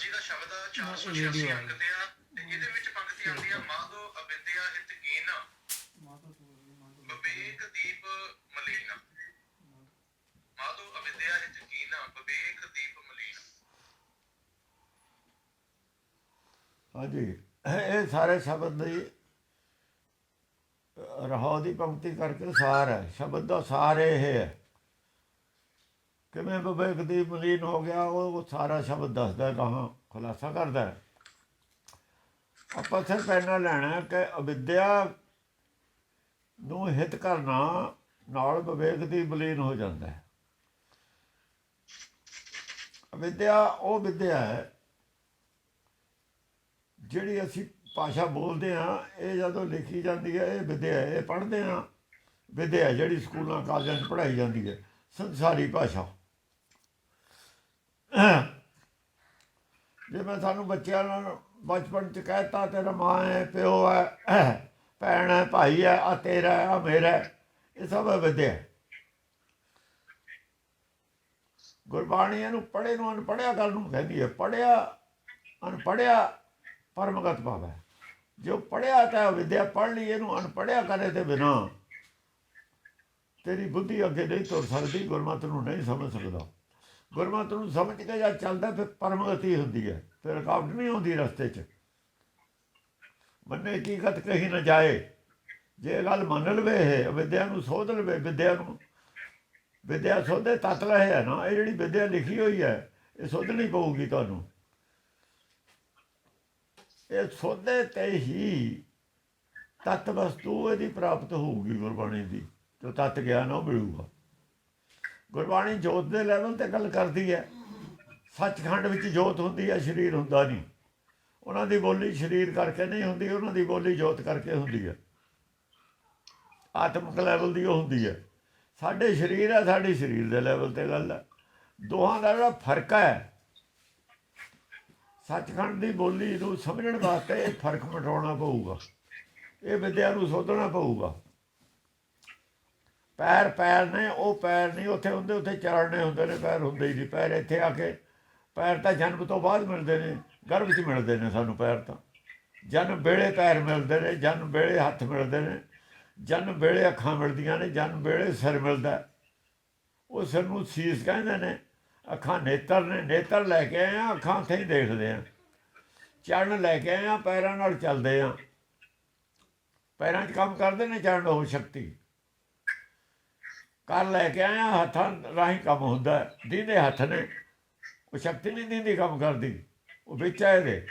ਜੀ ਦਾ ਸ਼ਬਦ ਆ 486 ਅੰਕ ਤੇ ਆ ਤੇ ਇਹਦੇ ਵਿੱਚ ਪੰਕਤੀ ਆਉਂਦੀ ਆ ਮਾਧੋ ਅਵਿਦਿਆ ਹਿਤ ਕੀਨ ਵਿਵੇਕ ਦੀਪ ਮਲੀਨ। ਮਾਧੋ ਅਵਿਦਿਆ ਹਿਤ ਕੀਨ ਵਿਵੇਕ ਦੀਪ ਮਲੀਨ। ਹਾਂਜੀ, ਇਹ ਸਾਰੇ ਸ਼ਬਦ ਦੀ ਰਹਾਉ ਦੀ ਪੰਕਤੀ ਕਰਕੇ ਸਾਰ ਹੈ। ਸ਼ਬਦ ਦਾ ਸਾਰ ਇਹ ਹੈ। ਕਿਵੇਂ ਵਿਵੇਕ ਦੀ ਮਲੀਨ ਹੋ ਗਿਆ, ਉਹ ਸਾਰਾ ਸ਼ਬਦ ਦੱਸਦਾ, ਕਹਾਂ ਖੁਲਾਸਾ ਕਰਦਾ। ਆਪਾਂ ਸਿਰਫ ਇੰਨਾ ਲੈਣਾ ਕਿ ਅਵਿਦਿਆ ਨੂੰ ਹਿੱਤ ਕਰਨਾ ਨਾਲ ਵਿਵੇਕ ਦੀ ਮਲੀਨ ਹੋ ਜਾਂਦਾ ਹੈ। ਅਵਿਦਿਆ ਉਹ ਵਿਦਿਆ ਹੈ ਜਿਹੜੀ ਅਸੀਂ ਭਾਸ਼ਾ ਬੋਲਦੇ ਹਾਂ। ਇਹ ਜਦੋਂ ਲਿਖੀ ਜਾਂਦੀ ਹੈ ਇਹ ਵਿਦਿਆ, ਇਹ ਪੜ੍ਹਦੇ ਹਾਂ ਵਿਦਿਆ ਜਿਹੜੀ ਸਕੂਲਾਂ ਕਾਲਜਾਂ 'ਚ ਪੜ੍ਹਾਈ ਜਾਂਦੀ ਹੈ, ਸੰਸਾਰੀ ਭਾਸ਼ਾ। ਜਿਵੇਂ ਸਾਨੂੰ ਬੱਚਿਆਂ ਨੂੰ ਬਚਪਨ 'ਚ ਕਹਿ ਦਿੱਤਾ ਤੇਰਾ ਮਾਂ ਹੈ, ਪਿਓ ਹੈ, ਭੈਣ ਹੈ, ਭਾਈ ਹੈ, ਆ ਤੇਰਾ ਹੈ, ਆ ਮੇਰਾ ਹੈ, ਇਹ ਸਭ ਵਿਦਿਆ। ਗੁਰਬਾਣੀ ਇਹਨੂੰ ਪੜ੍ਹੇ ਨੂੰ ਅਨਪੜ੍ਹਿਆ ਗੱਲ ਨੂੰ ਕਹਿੰਦੀ ਹੈ। ਪੜ੍ਹਿਆ ਅਨਪੜ੍ਹਿਆ ਪਰਮਗਤ ਭਾਵੈ। ਜੋ ਪੜ੍ਹਿਆ ਤਾਂ ਵਿਦਿਆ ਪੜ੍ਹ ਲਈ, ਇਹਨੂੰ ਅਨਪੜ੍ਹਿਆ ਕਰੇ ਤੇ ਬਿਨਾਂ ਤੇਰੀ ਬੁੱਧੀ ਅੱਗੇ ਨਹੀਂ ਤੁਰ ਸਕਦੀ, ਗੁਰਮਤਿ ਨੂੰ ਨਹੀਂ ਸਮਝ ਸਕਦਾ। ਗੁਰਮਤਿ ਨੂੰ ਸਮਝ ਕੇ ਜਦ ਚੱਲਦਾ ਫਿਰ ਪਰਮਗਤੀ ਹੁੰਦੀ ਹੈ, ਫਿਰ ਰੁਕਾਵਟ ਨਹੀਂ ਆਉਂਦੀ ਰਸਤੇ 'ਚ। ਮੰਨੇ ਹਕੀਕਤ ਕਹੀ ਨਾ ਜਾਏ। ਜੇ ਇਹ ਗੱਲ ਮੰਨ ਲਵੇ, ਇਹ ਵਿਦਿਆ ਨੂੰ ਸੋਧ ਲਵੇ, ਵਿਦਿਆ ਸੋਧੇ ਤੱਤ ਰਹੇ ਹੈ ਨਾ। ਇਹ ਜਿਹੜੀ ਵਿਦਿਆ ਲਿਖੀ ਹੋਈ ਹੈ ਇਹ ਸੋਧਣੀ ਪਊਗੀ ਤੁਹਾਨੂੰ। ਇਹ ਸੋਧੇ 'ਤੇ ਹੀ ਤੱਤ ਵਸਤੂ ਇਹਦੀ ਪ੍ਰਾਪਤ ਹੋਊਗੀ ਗੁਰਬਾਣੀ ਦੀ। ਜੋ ਤੱਤ ਗਿਆਨ ਉਹ ਮਿਲੂਗਾ। ਗੁਰਬਾਣੀ ਜੋਤ ਦੇ ਲੈਵਲ 'ਤੇ ਗੱਲ ਕਰਦੀ ਹੈ। ਸੱਚਖੰਡ ਵਿੱਚ ਜੋਤ ਹੁੰਦੀ ਹੈ, ਸਰੀਰ ਹੁੰਦਾ ਨਹੀਂ। ਉਹਨਾਂ ਦੀ ਬੋਲੀ ਸਰੀਰ ਕਰਕੇ ਨਹੀਂ ਹੁੰਦੀ, ਉਹਨਾਂ ਦੀ ਬੋਲੀ ਜੋਤ ਕਰਕੇ ਹੁੰਦੀ ਹੈ। ਆਤਮਿਕ ਲੈਵਲ ਦੀ ਉਹ ਹੁੰਦੀ ਹੈ। ਸਾਡੇ ਸਰੀਰ ਹੈ, ਸਾਡੀ ਸਰੀਰ ਦੇ ਲੈਵਲ 'ਤੇ ਗੱਲ ਹੈ। ਦੋਹਾਂ ਦਾ ਜਿਹੜਾ ਫਰਕ ਹੈ, ਸੱਚਖੰਡ ਦੀ ਬੋਲੀ ਨੂੰ ਸਮਝਣ ਵਾਸਤੇ ਇਹ ਫਰਕ ਮਿਟਾਉਣਾ ਪਊਗਾ। ਇਹ ਵਿਦਿਆ ਨੂੰ ਸੋਧਣਾ ਪਊਗਾ। ਪੈਰ ਪੈਰ ਨੇ, ਉਹ ਪੈਰ ਨਹੀਂ ਉੱਥੇ ਹੁੰਦੇ, ਉੱਥੇ ਚਾੜਨੇ ਹੁੰਦੇ ਨੇ, ਪੈਰ ਹੁੰਦੇ ਹੀ ਨਹੀਂ। ਪੈਰ ਇੱਥੇ ਆ ਕੇ, ਪੈਰ ਤਾਂ ਜਨਮ ਤੋਂ ਬਾਅਦ ਮਿਲਦੇ ਨੇ, ਗਰਭ 'ਚ ਮਿਲਦੇ ਨੇ ਸਾਨੂੰ ਪੈਰ ਤਾਂ। ਜਨਮ ਵੇਲੇ ਪੈਰ ਮਿਲਦੇ ਨੇ, ਜਨਮ ਵੇਲੇ ਹੱਥ ਮਿਲਦੇ ਨੇ, ਜਨਮ ਵੇਲੇ ਅੱਖਾਂ ਮਿਲਦੀਆਂ ਨੇ, ਜਨਮ ਵੇਲੇ ਸਿਰ ਮਿਲਦਾ। ਉਹ ਸਿਰ ਨੂੰ ਸੀਸ ਕਹਿੰਦੇ ਨੇ, ਅੱਖਾਂ ਨੇਤਰ ਨੇ। ਨੇਤਰ ਲੈ ਕੇ ਆਏ ਹਾਂ, ਅੱਖਾਂ ਉੱਥੇ ਹੀ ਦੇਖਦੇ ਹਾਂ। ਚਰਨ ਲੈ ਕੇ ਆਏ ਹਾਂ, ਪੈਰਾਂ ਨਾਲ ਚੱਲਦੇ ਹਾਂ। ਪੈਰਾਂ 'ਚ ਕੰਮ ਕਰਦੇ ਨੇ ਚਰਨ, ਉਹ ਸ਼ਕਤੀ। ਕਰ ਲੈ ਕੇ ਆਏ ਹਾਂ, ਹੱਥਾਂ ਰਾਹੀਂ ਕੰਮ ਹੁੰਦਾ। ਦੀਂਦੇ ਹੱਥ ਨੇ, ਉਹ ਸ਼ਕਤੀ ਨਹੀਂ ਦੀਂਦੀ ਕੰਮ ਕਰਦੀ, ਉਹ ਵਿੱਚ ਹੈ ਇਹਦੇ।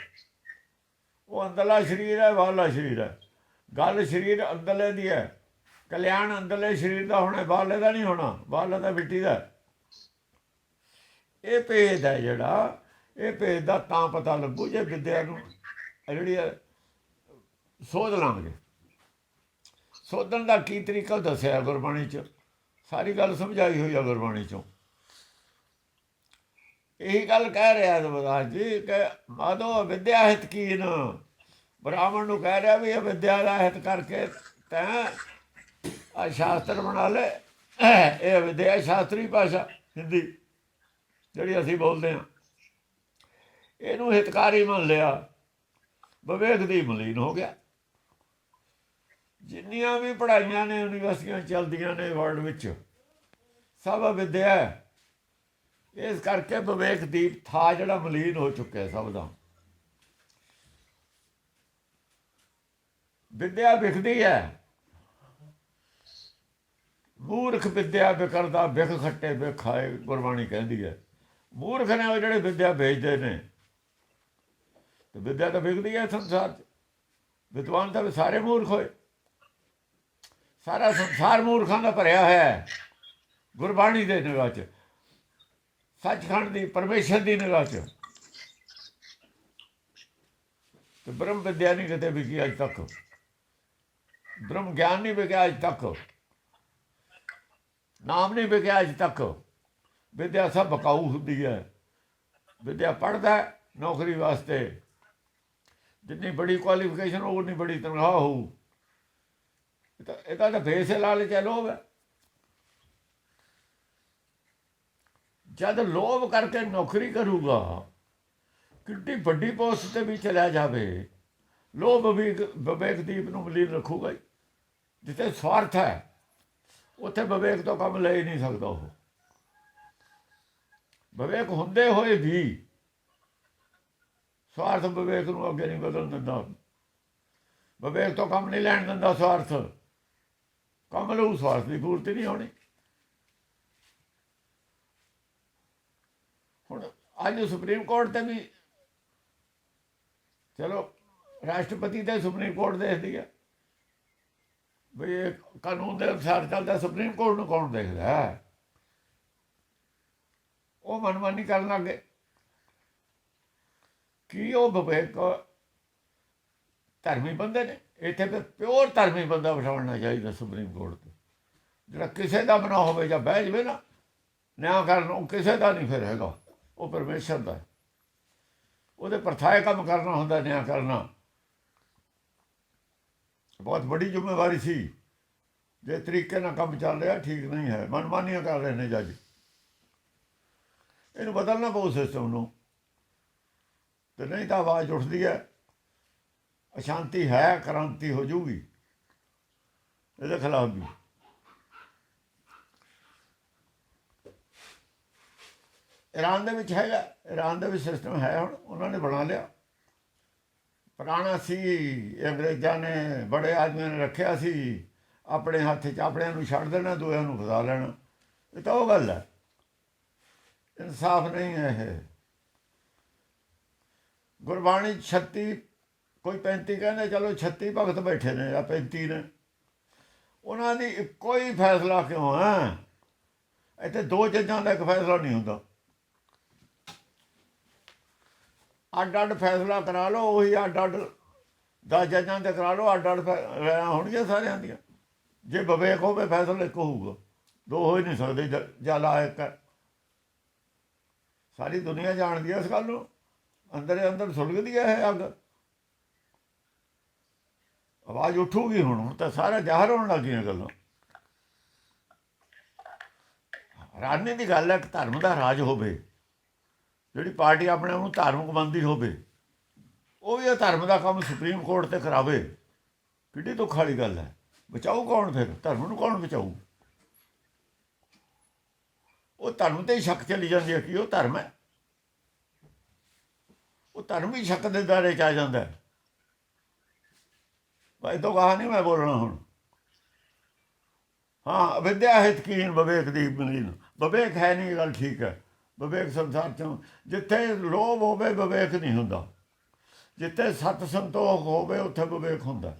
ਉਹ ਅੰਦਰਲਾ ਸਰੀਰ ਹੈ, ਬਾਹਰਲਾ ਸਰੀਰ ਹੈ। ਗੱਲ ਸਰੀਰ ਅੰਦਰਲੇ ਦੀ ਹੈ। ਕਲਿਆਣ ਅੰਦਰਲੇ ਸਰੀਰ ਦਾ ਹੋਣਾ, ਬਾਹਰਲੇ ਦਾ ਨਹੀਂ ਹੋਣਾ। ਬਾਹਰਲਾ ਤਾਂ ਮਿੱਟੀ ਦਾ। ਇਹ ਭੇਦ ਹੈ ਜਿਹੜਾ, ਇਹ ਭੇਦ ਦਾ ਤਾਂ ਪਤਾ ਲੱਗੂ ਜੇ ਵਿਦਿਆ ਨੂੰ ਜਿਹੜੀ ਸੋਧ ਲਾਂਗੇ। ਸੋਧਣ ਦਾ ਕੀ ਤਰੀਕਾ ਦੱਸਿਆ ਗੁਰਬਾਣੀ 'ਚ, ਸਾਰੀ ਗੱਲ ਸਮਝਾਈ ਹੋਈ ਆ ਗੁਰਬਾਣੀ 'ਚੋਂ। ਇਹੀ ਗੱਲ ਕਹਿ ਰਿਹਾ ਮਹਾਰਾਜ ਜੀ ਕਿ ਮਾਧੋ ਵਿਦਿਆ ਹਿਤ ਕੀਨ। ਬ੍ਰਾਹਮਣ ਨੂੰ ਕਹਿ ਰਿਹਾ ਵੀ ਇਹ ਵਿਦਿਆ ਦਾ ਹਿਤ ਕਰਕੇ ਤੈਂ ਆ ਸ਼ਾਸਤਰ ਬਣਾ ਲੈ। ਇਹ ਵਿਦਿਆ ਸ਼ਾਸਤਰੀ ਭਾਸ਼ਾ ਹਿੰਦੀ ਜਿਹੜੀ ਅਸੀਂ ਬੋਲਦੇ ਹਾਂ, ਇਹਨੂੰ ਹਿਤਕਾਰੀ ਮੰਨ ਲਿਆ, ਵਿਵੇਕ ਦੀ ਮਲੀਨ ਹੋ ਗਿਆ। ਜਿੰਨੀਆਂ ਵੀ ਪੜ੍ਹਾਈਆਂ ਨੇ, ਯੂਨੀਵਰਸਿਟੀਆਂ ਚੱਲਦੀਆਂ ਨੇ ਵਰਲਡ ਵਿੱਚ, ਸਭ ਵਿਦਿਆ ਹੈ। ਇਸ ਕਰਕੇ ਵਿਵੇਕ ਦੀਪ ਥਾ ਜਿਹੜਾ ਮਲੀਨ ਹੋ ਚੁੱਕਿਆ ਸਭ ਦਾ। ਵਿਦਿਆ ਵਿਖਦੀ ਹੈ। ਮੂਰਖ ਵਿਦਿਆ ਵਿਕਰਦਾ, ਵਿਖ ਖੱਟੇ ਵਿਖ ਖਾਏ, ਗੁਰਬਾਣੀ ਕਹਿੰਦੀ ਹੈ। ਮੂਰਖ ਨੇ ਉਹ ਜਿਹੜੇ ਵਿਦਿਆ ਵੇਚਦੇ ਨੇ। ਤੇ ਵਿਦਿਆ ਤਾਂ ਵਿਕਦੀ ਹੈ ਸੰਸਾਰ 'ਚ। ਵਿਦਵਾਨ ਤਾਂ ਸਾਰੇ ਮੂਰਖ ਹੋਏ। ਸਾਰਾ ਸੰਸਾਰ ਮੂਰਖਾਂ ਦਾ ਭਰਿਆ ਹੋਇਆ ਹੈ ਗੁਰਬਾਣੀ ਦੇ ਨਿਗਾਹ 'ਚ, ਸੱਚਖੰਡ ਦੀ, ਪਰਮੇਸ਼ਰ ਦੀ ਨਿਗਾਹ 'ਚ। ਤੇ ਬ੍ਰਹਮ ਵਿਦਿਆ ਨਹੀਂ ਕਿਤੇ ਵਿਕੀ ਅੱਜ ਤੱਕ। ਬ੍ਰਹਮ ਗਿਆਨ ਨਹੀਂ ਵਿਕਿਆ ਅੱਜ ਤੱਕ। ਨਾਮ ਨਹੀਂ ਵਿਕਿਆ ਅੱਜ ਤੱਕ। ਵਿਦਿਆ ਸਭ ਬਕਾਊ ਹੁੰਦੀ ਹੈ। ਵਿਦਿਆ ਪੜ੍ਹਦਾ ਨੌਕਰੀ ਵਾਸਤੇ, ਜਿੰਨੀ ਬੜੀ ਕੁਆਲੀਫਿਕੇਸ਼ਨ ਹੋਊ ਉਨੀ ਬੜੀ ਤਨਖਾਹ ਹੋਊ। ਇਹਦਾ ਤਾਂ ਫੇਸ ਲਾਲਚ ਹੈ, ਲੋਭ ਹੈ। ਜਦ ਲੋਭ ਕਰਕੇ ਨੌਕਰੀ ਕਰੂਗਾ, ਕਿੱਡੀ ਵੱਡੀ ਪੋਸਟ ਤੇ ਵੀ ਚਲਿਆ ਜਾਵੇ, ਲੋਭ ਵਿਵੇਕਦੀਪ ਨੂੰ ਮਲੀਨ ਰੱਖੂਗਾ ਹੀ। ਜਿੱਥੇ ਸਵਾਰਥ ਹੈ ਉੱਥੇ ਵਿਵੇਕ ਤੋਂ ਕੰਮ ਲੈ ਹੀ ਨਹੀਂ ਸਕਦਾ ਉਹ। ਵਿਵੇਕ ਹੁੰਦੇ ਹੋਏ ਵੀ ਸਵਾਰਥ ਵਿਵੇਕ ਨੂੰ ਅੱਗੇ ਨਹੀਂ ਬਦਲਣ ਦਿੰਦਾ। ਵਿਵੇਕ ਤੋਂ ਕੰਮ ਨਹੀਂ ਲੈਣ ਦਿੰਦਾ ਸਵਾਰਥ। ਕੰਮ ਲਊ, ਸਵਾਰਥ ਦੀ ਪੂਰਤੀ ਨਹੀਂ ਹੋਣੀ। ਹੁਣ ਅੱਜ ਸੁਪਰੀਮ ਕੋਰਟ ਤੇ ਵੀ, ਚਲੋ ਰਾਸ਼ਟਰਪਤੀ ਤੇ ਸੁਪਰੀਮ ਕੋਰਟ ਦੇਖਦੀ ਹੈ ਬਈ ਇਹ ਕਾਨੂੰਨ ਦੇ ਅਨੁਸਾਰ ਚੱਲਦਾ, ਸੁਪਰੀਮ ਕੋਰਟ ਨੂੰ ਕੌਣ ਦੇਖਦਾ ਹੈ? ਉਹ ਮਨਮਾਨੀ ਕਰਨ ਲੱਗੇ। ਕੀ ਉਹ ਵਿਵੇਕ ਧਰਮੀ ਬੰਦੇ ਨੇ? ਇੱਥੇ ਫਿਰ ਪਿਓਰ ਧਰਮੀ ਬੰਦਾ ਬਿਠਾਉਣਾ ਚਾਹੀਦਾ ਸੁਪਰੀਮ ਕੋਰਟ 'ਤੇ, ਜਿਹੜਾ ਕਿਸੇ ਦਾ ਬਣਾ ਹੋਵੇ ਜਾਂ ਬਹਿ ਜਾਵੇ ਨਾ ਨਿਆਂ ਕਰਨ। ਉਹ ਕਿਸੇ ਦਾ ਨਹੀਂ ਫਿਰ ਹੈਗਾ, ਉਹ ਪਰਮੇਸ਼ਰ ਦਾ। ਉਹਦੇ ਪਰਥਾਏ ਕੰਮ ਕਰਨਾ ਹੁੰਦਾ, ਨਿਆਂ ਕਰਨਾ ਬਹੁਤ ਵੱਡੀ ਜ਼ਿੰਮੇਵਾਰੀ ਸੀ। ਜੇ ਤਰੀਕੇ ਨਾਲ ਕੰਮ ਚੱਲ ਰਿਹਾ ਠੀਕ ਨਹੀਂ ਹੈ, ਮਨਮਾਨੀਆਂ ਕਰ ਰਹੇ ਨੇ ਜੱਜ। ਇਹਨੂੰ ਬਦਲਣਾ ਪਊ ਸਿਸਟਮ ਨੂੰ, ਤੇ ਨਹੀਂ ਤਾਂ ਆਵਾਜ਼ ਉੱਠਦੀ ਹੈ, ਅਸ਼ਾਂਤੀ ਹੈ, ਕ੍ਰਾਂਤੀ ਹੋ ਜੂਗੀ ਇਹਦੇ ਖਿਲਾਫ ਵੀ। ਈਰਾਨ ਦੇ ਵਿੱਚ ਹੈਗਾ, ਈਰਾਨ ਦੇ ਵਿੱਚ ਸਿਸਟਮ ਹੈ ਹੁਣ, ਉਹਨਾਂ ਨੇ ਬਣਾ ਲਿਆ। ਪੁਰਾਣਾ ਸੀ, ਅੰਗਰੇਜ਼ਾਂ ਨੇ ਬੜੇ ਆਦਮੀਆਂ ਨੇ ਰੱਖਿਆ ਸੀ ਆਪਣੇ ਹੱਥ 'ਚ, ਆਪਣਿਆਂ ਨੂੰ ਛੱਡ ਦੇਣਾ, ਦੂਜਿਆਂ ਨੂੰ ਫਸਾ ਲੈਣਾ। ਇਹ ਤਾਂ ਉਹ ਗੱਲ ਹੈ, ਇਨਸਾਫ ਨਹੀਂ ਹੈ ਇਹ। ਗੁਰਬਾਣੀ 36 ਕੋਈ 35 ਕਹਿੰਦੇ, ਚਲੋ 36 ਭਗਤ ਬੈਠੇ ਨੇ ਜਾਂ 35 ਨੇ, ਉਹਨਾਂ ਦੀ ਇੱਕੋ ਹੀ ਫੈਸਲਾ ਕਿਉਂ ਹੈ? ਇੱਥੇ ਦੋ ਚੀਜ਼ਾਂ ਦਾ ਇੱਕ ਫੈਸਲਾ ਨਹੀਂ ਹੁੰਦਾ। ਅੱਡ ਅੱਡ ਫੈਸਲਾ ਕਰਾ ਲਓ, ਉਹੀ ਅੱਡ ਅੱਡ 10 ਜੱਜਾਂ 'ਤੇ ਕਰਾ ਲਓ, ਅੱਡ ਅੱਡ ਰਾਇਆਂ ਹੋਣਗੀਆਂ ਸਾਰਿਆਂ ਦੀਆਂ। ਜੇ ਵਿਵੇਕ ਹੋਵੇ ਫੈਸਲਾ ਇੱਕ ਹੋਊਗਾ, ਦੋ ਹੋ ਹੀ ਨਹੀਂ ਸਕਦੇ। ਜਲਾ ਇੱਕ ਹੈ, ਸਾਰੀ ਦੁਨੀਆ ਜਾਣਦੀ ਹੈ ਇਸ ਗੱਲ ਨੂੰ। ਅੰਦਰ ਅੰਦਰ ਸੁਲਗਦੀ ਹੈ ਇਹ ਅੱਗ, ਆਵਾਜ਼ ਉੱਠੂਗੀ ਹੁਣ ਤਾਂ ਸਾਰਾ ਜ਼ਾਹਰ ਹੋਣ ਲੱਗ ਗਈਆਂ ਗੱਲਾਂ। ਰਾਜਨੀਤੀ ਦੀ ਗੱਲ ਹੈ, ਇੱਕ ਧਰਮ ਦਾ ਰਾਜ ਹੋਵੇ, ਜਿਹੜੀ ਪਾਰਟੀ ਆਪਣੇ ਆਪ ਨੂੰ ਧਾਰਮਿਕ ਮੰਨਦੀ ਹੋਵੇ, ਉਹ ਵੀ ਇਹ ਧਰਮ ਦਾ ਕੰਮ ਸੁਪਰੀਮ ਕੋਰਟ 'ਤੇ ਕਰਾਵੇ। ਕਿੱਡੀ ਦੁੱਖ ਵਾਲੀ ਗੱਲ ਹੈ। ਬਚਾਊ ਕੌਣ ਫਿਰ? ਧਰਮ ਨੂੰ ਕੌਣ ਬਚਾਊ? ਉਹ ਧਰਮ 'ਤੇ ਹੀ ਸ਼ੱਕ ਚਲੀ ਜਾਂਦੀ ਹੈ ਕਿ ਉਹ ਧਰਮ ਹੈ। ਉਹ ਧਰਮ ਵੀ ਸ਼ੱਕ ਦੇ ਦਾਇਰੇ 'ਚ ਆ ਜਾਂਦਾ ਹੈ। ਭਾਈ ਤੋਂ ਕਹਾ ਨਹੀਂ ਮੈਂ ਬੋਲਣਾ ਹੁਣ। ਹਾਂ, ਅਵਿਦਿਆ ਹਿਤ ਕੀਨ ਵਿਵੇਕ ਦੀ ਮਲੀਨ। ਵਿਵੇਕ ਹੈ ਨਹੀਂ, ਗੱਲ ਠੀਕ ਹੈ। ਵਿਵੇਕ ਸੰਸਾਰ 'ਚੋਂ ਜਿੱਥੇ ਲੋਭ ਹੋਵੇ ਵਿਵੇਕ ਨਹੀਂ ਹੁੰਦਾ, ਜਿੱਥੇ ਸਤ ਸੰਤੋਖ ਹੋਵੇ ਉੱਥੇ ਵਿਵੇਕ ਹੁੰਦਾ।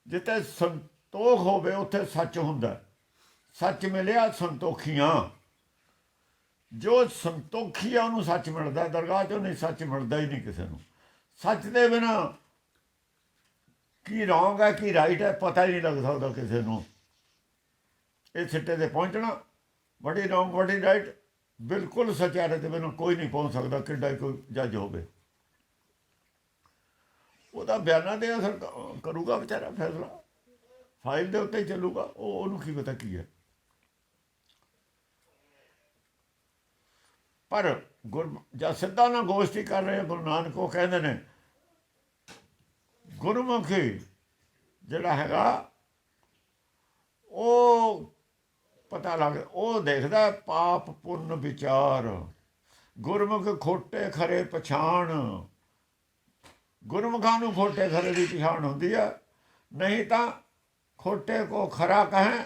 ਜਿੱਥੇ ਸੰਤੋਖ ਹੋਵੇ ਉੱਥੇ ਸੱਚ ਹੁੰਦਾ। ਸੱਚ ਮਿਲਿਆ ਸੰਤੋਖੀਆਂ। ਜੋ ਸੰਤੋਖੀ ਆ ਉਹਨੂੰ ਸੱਚ ਮਿਲਦਾ, ਦਰਗਾਹ 'ਚੋਂ ਨਹੀਂ ਸੱਚ ਮਿਲਦਾ ਹੀ ਨਹੀਂ ਕਿਸੇ ਨੂੰ। ਸੱਚ ਦੇ ਬਿਨਾਂ ਕੀ ਰੌਂਗ ਹੈ ਕੀ ਰਾਈਟ ਹੈ ਪਤਾ ਹੀ ਨਹੀਂ ਲੱਗ ਸਕਦਾ ਕਿਸੇ ਨੂੰ। ਇਹ ਸਿੱਟੇ 'ਤੇ ਪਹੁੰਚਣਾ, ਬੜੀ ਰੌਂਗ ਬੜੀ ਰਾਈਟ, ਬਿਲਕੁਲ ਸੱਚਾਰੇ ਦੇ ਬਿਨਾਂ ਕੋਈ ਨਹੀਂ ਪਹੁੰਚ ਸਕਦਾ, ਕਿੱਡਾ ਕੋਈ ਜੱਜ ਹੋਵੇ। ਉਹਦਾ ਬਿਆਨਾਂ 'ਤੇ ਅਸਰ ਕਰੂਗਾ ਵਿਚਾਰਾ ਫੈਸਲਾ, ਫਾਈਲ ਦੇ ਉੱਤੇ ਹੀ ਚੱਲੂਗਾ। ਉਹਨੂੰ ਕੀ ਪਤਾ ਕੀ ਹੈ। ਪਰ ਜਦ ਸਿੱਧਾ ਨਾ ਗੋਸ਼ਟੀ ਕਰ ਰਹੇ ਗੁਰੂ ਨਾਨਕ, ਉਹ ਕਹਿੰਦੇ ਨੇ ਗੁਰਮੁਖੀ ਜਿਹੜਾ ਹੈਗਾ ਉਹ ਪਤਾ ਲੱਗ, ਉਹ ਦੇਖਦਾ ਪਾਪ ਪੁੰਨ ਵਿਚਾਰ। ਗੁਰਮੁਖ ਖੋਟੇ ਖਰੇ ਪਛਾਣ। ਗੁਰਮੁਖਾਂ ਨੂੰ ਖੋਟੇ ਖਰੇ ਦੀ ਪਛਾਣ ਹੁੰਦੀ ਹੈ। ਨਹੀਂ ਤਾਂ ਖੋਟੇ ਕੋ ਖਰਾ ਕਹੇ,